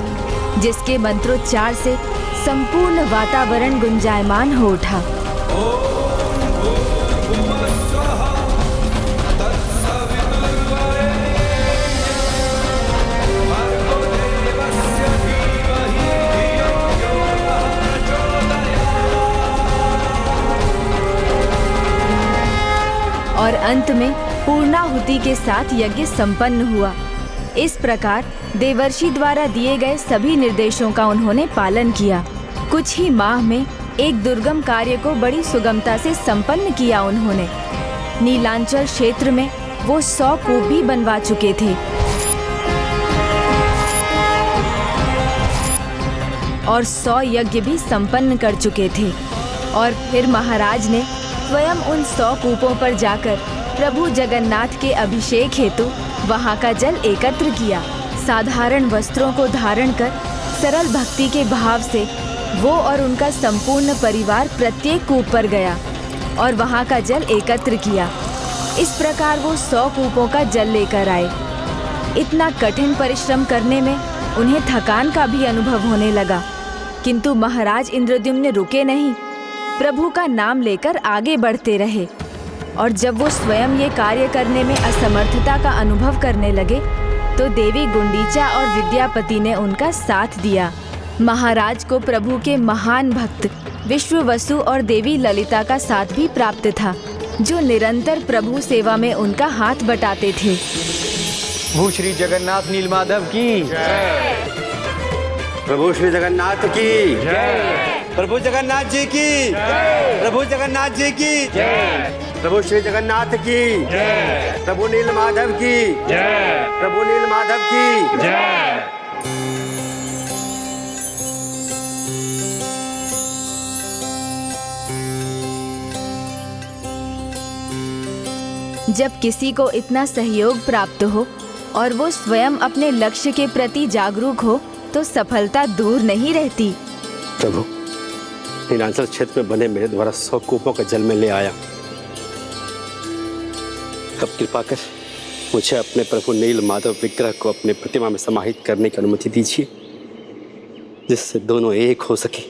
जिसके मंत्रोच्चार से संपूर्ण वातावरण गुंजायमान हो उठा। और अंत में पूर्णाहुति के साथ यज्ञ संपन्न हुआ। इस प्रकार देवर्षि द्वारा दिए गए सभी निर्देशों का उन्होंने पालन किया। कुछ ही माह में एक दुर्गम कार्य को बड़ी सुगमता से संपन्न किया उन्होंने। नीलांचल क्षेत्र में वो 100 कूप भी बनवा चुके थे और 100 यज्ञ भी संपन्न कर चुके थे। और फिर महाराज ने स्वयं उन 100 कूपों पर जाकर प्रभु जगन्नाथ के अभिषेक हेतु वहां का जल एकत्र किया। साधारण वस्त्रों को धारण कर सरल भक्ति के भाव से वो और उनका संपूर्ण परिवार प्रत्येक कूप पर गया और वहां का जल एकत्र किया। इस प्रकार वो 100 कूपों का जल लेकर आए। इतना कठिन परिश्रम करने में उन्हें थकान का भी अनुभव होने लगा, किंतु महाराज इंद्रद्युम्न रुके नहीं, प्रभु का नाम लेकर आगे बढ़ते रहे। और जब वो स्वयं ये कार्य करने में असमर्थता का अनुभव करने लगे तो देवी गुंडीचा और विद्यापति ने उनका साथ दिया। महाराज को प्रभु के महान भक्त विश्ववसु और देवी ललिता का साथ भी प्राप्त था, जो निरंतर प्रभु सेवा में उनका हाथ बटाते थे। प्रभु श्री जगन्नाथ नीलमाधव की जय। प्रभु श्री जगन्नाथ की जय। प्रभु जगन्नाथ जी की जय। प्रभु जगन्नाथ जी की जय। प्रभु श्री जगन्नाथ की जय। प्रभु नीलमाधव की जय। प्रभु नीलमाधव की जय। जब किसी को इतना सहयोग प्राप्त हो और वो स्वयं अपने लक्ष्य के प्रति जागरूक हो तो सफलता दूर नहीं रहती। प्रभु, नीलांचल क्षेत्र में बने मेरे द्वारा 100 कूपों का जल में ले आया। अब कृपा कर मुझे अपने प्रभु नीलमाधव विग्रह को अपने प्रतिमा में समाहित करने की अनुमति दीजिए, जिससे दोनों एक हो सके।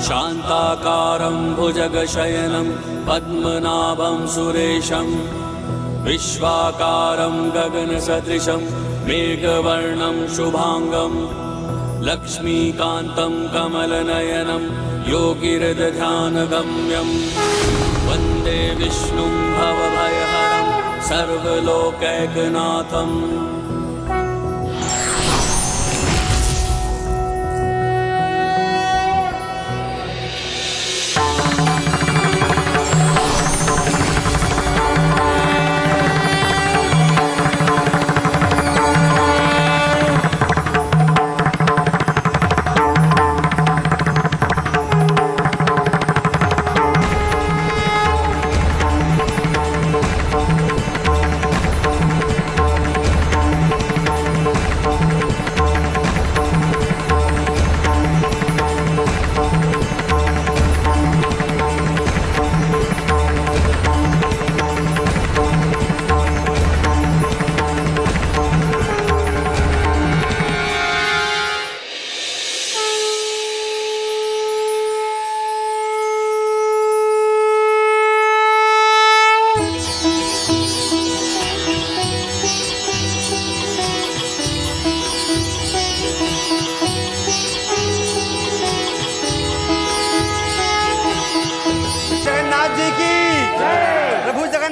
शान्ताकारं भुजगशयनं पद्मनाभं सुरेशं विश्वाकारं गगनसदृशं मेघवर्णं शुभांगं लक्ष्मीकान्तं कमलनयनं योगिहृदध्यानगम्यं वन्दे विष्णुं भवभयहरं सर्वलोकैकनाथम्।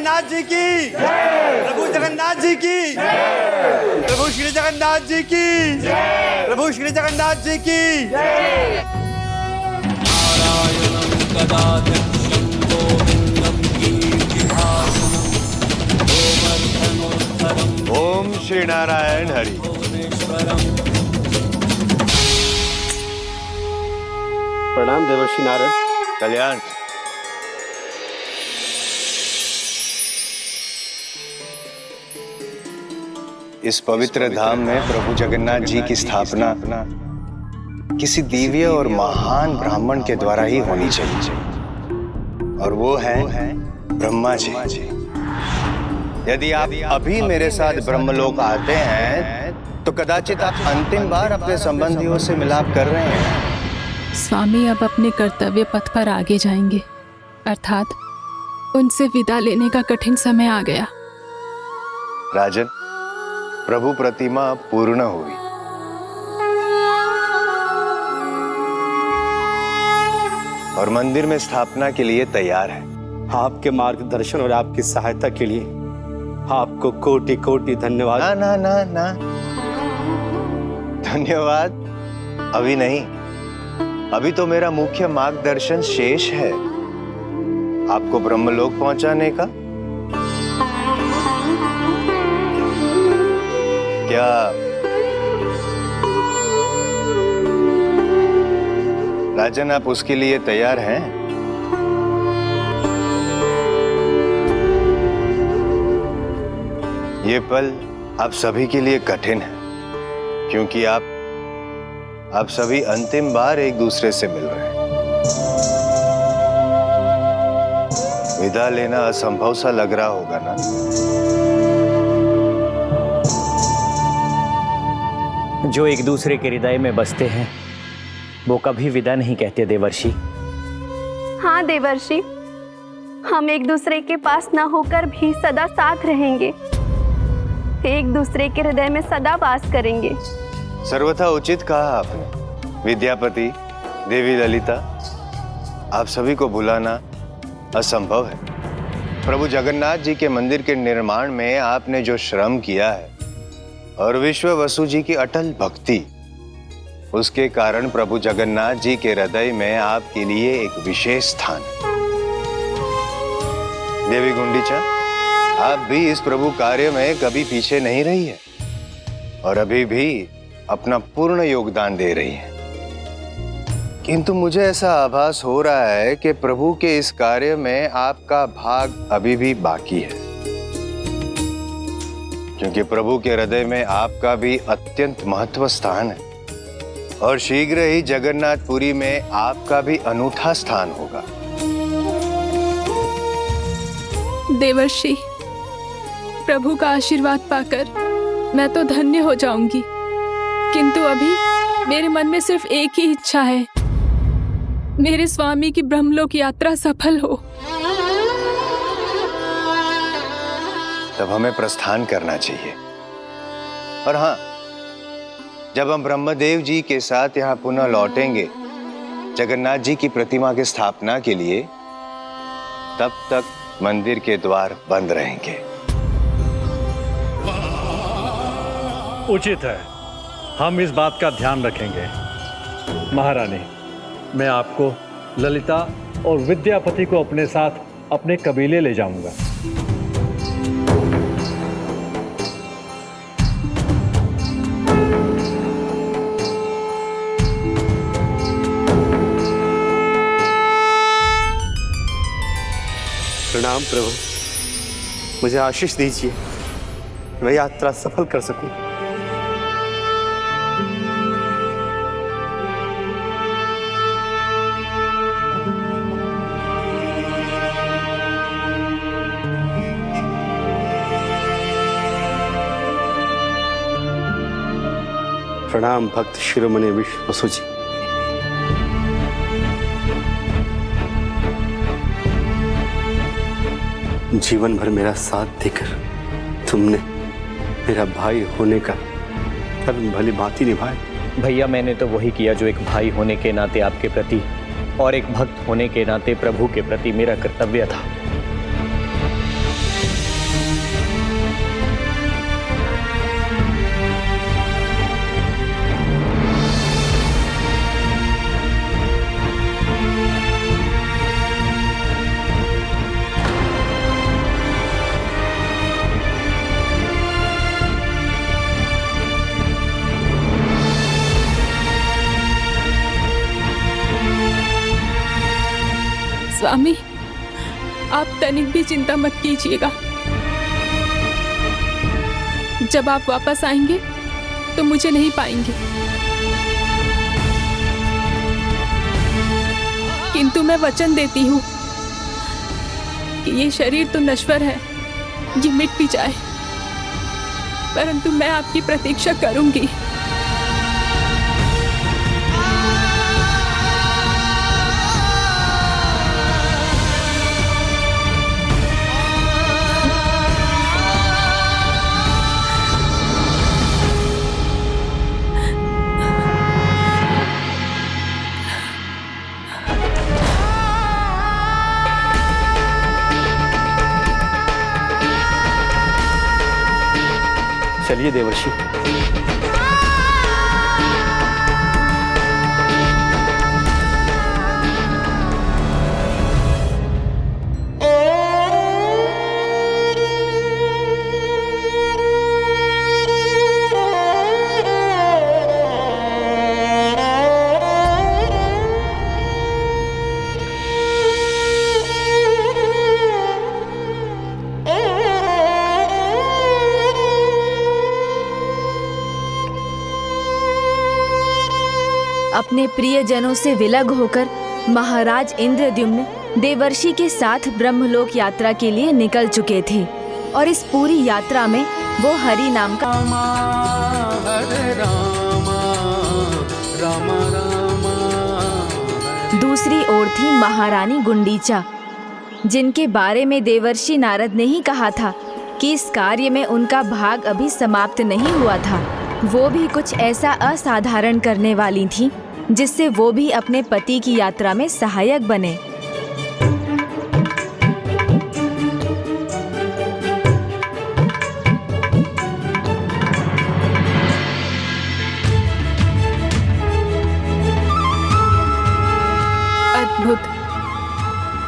जगन्नाथ जी की, प्रभु जगन्नाथ जी की, प्रभु श्री जगन्नाथ जी की, प्रभु श्री जगन्नाथ जी की। ओम श्री नारायण हरि। प्रणाम देवर्षि नारद। कल्याण। इस पवित्र धाम में प्रभु जगन्नाथ जी की स्थापना किसी दिव्य और महान ब्राह्मण के द्वारा ही होनी चाहिए, और वो है ब्रह्मा जी। यदि आप अभी मेरे साथ ब्रह्मलोक आते हैं तो कदाचित आप अंतिम बार अपने संबंधियों से मिलाप कर रहे हैं। स्वामी अब अपने कर्तव्य पथ पर आगे जाएंगे, अर्थात उनसे विदा लेने का कठिन समय आ गया। राजन, प्रभु प्रतिमा पूर्ण हुई। और मंदिर में स्थापना के लिए तैयार है। आपके मार्गदर्शन और आपकी सहायता के लिए आपको कोटि कोटि धन्यवाद। ना ना ना ना, धन्यवाद अभी नहीं। अभी तो मेरा मुख्य मार्गदर्शन शेष है, आपको ब्रह्मलोक पहुंचाने का। क्या राजन, आप उसके लिए तैयार हैं? ये पल आप सभी के लिए कठिन है, क्योंकि आप सभी अंतिम बार एक दूसरे से मिल रहे हैं। विदा लेना असंभव सा लग रहा होगा ना? जो एक दूसरे के हृदय में बसते हैं वो कभी विदा नहीं कहते देवर्षि। हाँ देवर्षि, हम एक दूसरे के पास न होकर भी सदा साथ रहेंगे, एक दूसरे के हृदय में सदा वास करेंगे। सर्वथा उचित कहा आपने। विद्यापति, देवी ललिता, आप सभी को भुलाना असंभव है। प्रभु जगन्नाथ जी के मंदिर के निर्माण में आपने जो श्रम किया है और विश्व वसु जी की अटल भक्ति, उसके कारण प्रभु जगन्नाथ जी के हृदय में आपके लिए एक विशेष स्थान है। देवी गुंडीचा, आप भी इस प्रभु कार्य में कभी पीछे नहीं रही है और अभी भी अपना पूर्ण योगदान दे रही है। किंतु मुझे ऐसा आभास हो रहा है कि प्रभु के इस कार्य में आपका भाग अभी भी बाकी है, क्योंकि प्रभु के हृदय में आपका भी अत्यंत महत्व स्थान है और शीघ्र ही जगन्नाथपुरी में आपका भी अनूठा स्थान होगा। देवर्षि, प्रभु का आशीर्वाद पाकर मैं तो धन्य हो जाऊंगी, किंतु अभी मेरे मन में सिर्फ एक ही इच्छा है, मेरे स्वामी की ब्रह्मलोक यात्रा सफल हो। तब हमें प्रस्थान करना चाहिए। और हाँ, जब हम ब्रह्मदेव जी के साथ यहाँ पुनः लौटेंगे जगन्नाथ जी की प्रतिमा की स्थापना के लिए, तब तक मंदिर के द्वार बंद रहेंगे। उचित है, हम इस बात का ध्यान रखेंगे। महारानी, मैं आपको, ललिता और विद्यापति को अपने साथ अपने कबीले ले जाऊंगा। प्रणाम प्रभु, मुझे आशीष दीजिए, मैं यात्रा सफल कर सकूं। प्रणाम भक्त शिरोमणि विश्व वसु जी। जीवन भर मेरा साथ देकर तुमने मेरा भाई होने का धर्म भली भांति निभाया। भैया, मैंने तो वही किया जो एक भाई होने के नाते आपके प्रति और एक भक्त होने के नाते प्रभु के प्रति मेरा कर्तव्य था। स्वामी, आप तनिक भी चिंता मत कीजिएगा। जब आप वापस आएंगे तो मुझे नहीं पाएंगे, किंतु मैं वचन देती हूँ कि ये शरीर तो नश्वर है, ये मिट भी जाए, परंतु मैं आपकी प्रतीक्षा करूंगी। चलिए देवर्षि। अपने प्रियजनों से विलग होकर महाराज इंद्रद्युम्न देवर्षि के साथ ब्रह्मलोक यात्रा के लिए निकल चुके थे और इस पूरी यात्रा में वो हरि नाम का दूसरी ओर थी महारानी गुंडीचा, जिनके बारे में देवर्षि नारद ने ही कहा था कि इस कार्य में उनका भाग अभी समाप्त नहीं हुआ था। वो भी कुछ ऐसा असाधारण करने वाली थी जिससे वो भी अपने पति की यात्रा में सहायक बने। अद्भुत!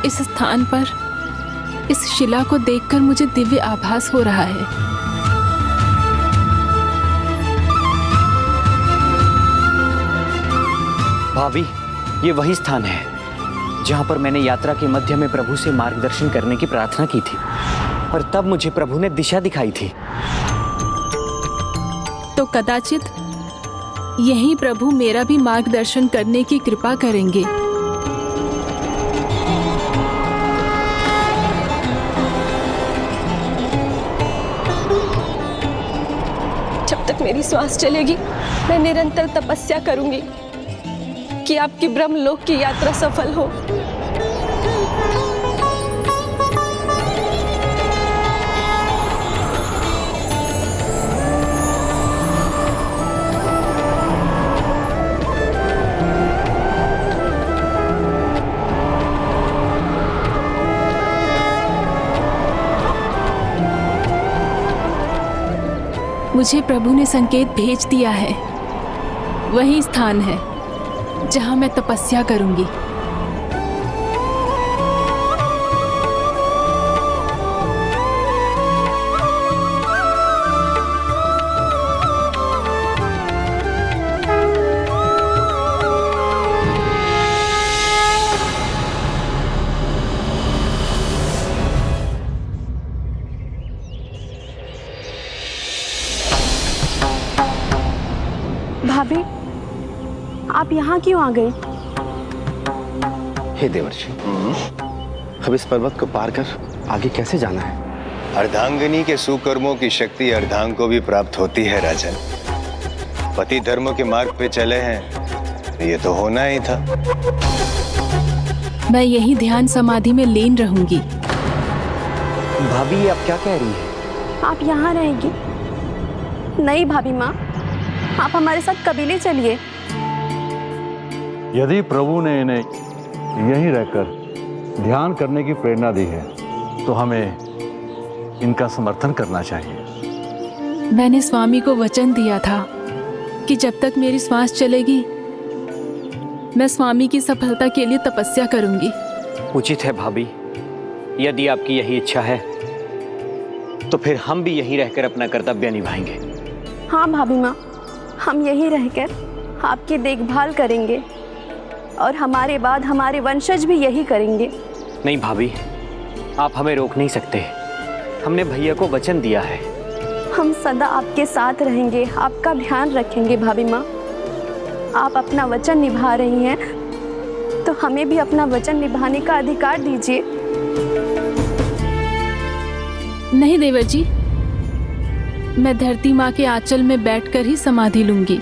इस स्थान पर इस शिला को देखकर मुझे दिव्य आभास हो रहा है। भाभी, ये वही स्थान है जहाँ पर मैंने यात्रा के मध्य में प्रभु से मार्गदर्शन करने की प्रार्थना की थी और तब मुझे प्रभु ने दिशा दिखाई थी। तो कदाचित यहीं प्रभु मेरा भी मार्गदर्शन करने की कृपा करेंगे। जब तक मेरी श्वास चलेगी मैं निरंतर तपस्या करूंगी कि आपकी ब्रह्मलोक की यात्रा सफल हो। मुझे प्रभु ने संकेत भेज दिया है, वही स्थान है जहां मैं तपस्या करूंगी। भाभी, आप यहाँ क्यों आ गए? हे देवर्षि, अब इस पर्वत को पार कर आगे कैसे जाना है? अर्धांगिनी के सुकर्मों की शक्ति अर्धांग को भी प्राप्त होती है राजन। पति धर्म के मार्ग पे चले हैं, ये तो होना ही था। मैं यही ध्यान समाधि में लीन रहूंगी। भाभी, आप क्या कह रही हैं? आप यहाँ रहेंगी? नहीं भाभी माँ, आप हमारे साथ कबीले चलिए। यदि प्रभु ने इन्हें यहीं रहकर ध्यान करने की प्रेरणा दी है तो हमें इनका समर्थन करना चाहिए। मैंने स्वामी को वचन दिया था कि जब तक मेरी श्वास चलेगी मैं स्वामी की सफलता के लिए तपस्या करूंगी। उचित है भाभी, यदि आपकी यही इच्छा है तो फिर हम भी यहीं रहकर अपना कर्तव्य निभाएंगे। हाँ भाभी माँ, हम यहीं रहकर आपकी देखभाल करेंगे और हमारे बाद हमारे वंशज भी यही करेंगे। नहीं भाभी, आप हमें रोक नहीं सकते। हमने भैया को वचन दिया है। हम सदा आपके साथ रहेंगे, आपका ध्यान रखेंगे भाभी माँ। आप अपना वचन निभा रही हैं तो हमें भी अपना वचन निभाने का अधिकार दीजिए। नहीं देवर जी, मैं धरती माँ के आंचल में बैठकर ही समाधि लूंगी।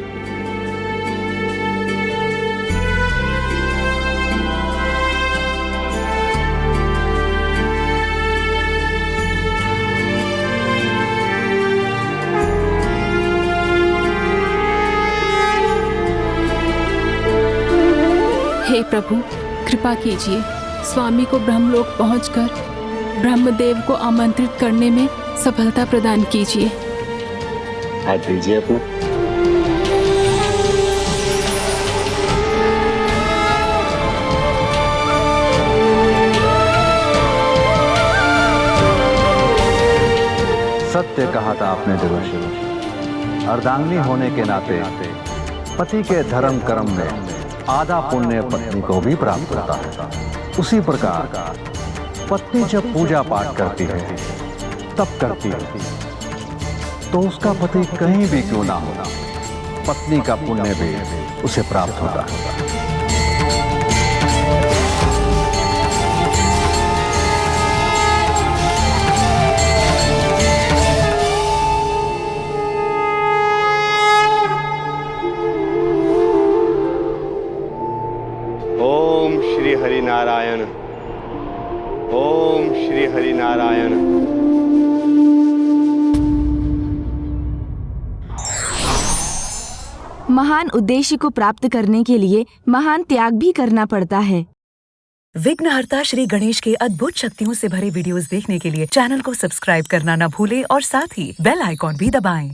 हे प्रभु, कृपा कीजिए, स्वामी को ब्रह्मलोक पहुंचकर ब्रह्मदेव को आमंत्रित करने में सफलता प्रदान कीजिए। हाथ दीजिए अपना। सत्य कहा था आपने देवर्षि। अर्धांगिनी होने के नाते पति के धर्म कर्म में आधा पुण्य पत्नी को भी प्राप्त होता है। उसी प्रकार पत्नी जब पूजा पाठ करती है, तप करती है, तो उसका पति कहीं भी क्यों ना हो, पत्नी का पुण्य भी उसे प्राप्त होता है। ओम श्री हरि नारायण। ओम श्री हरि नारायण। महान उद्देश्य को प्राप्त करने के लिए महान त्याग भी करना पड़ता है। विघ्नहर्ता श्री गणेश के अद्भुत शक्तियों से भरे वीडियोस देखने के लिए चैनल को सब्सक्राइब करना न भूलें और साथ ही बेल आइकॉन भी दबाएं।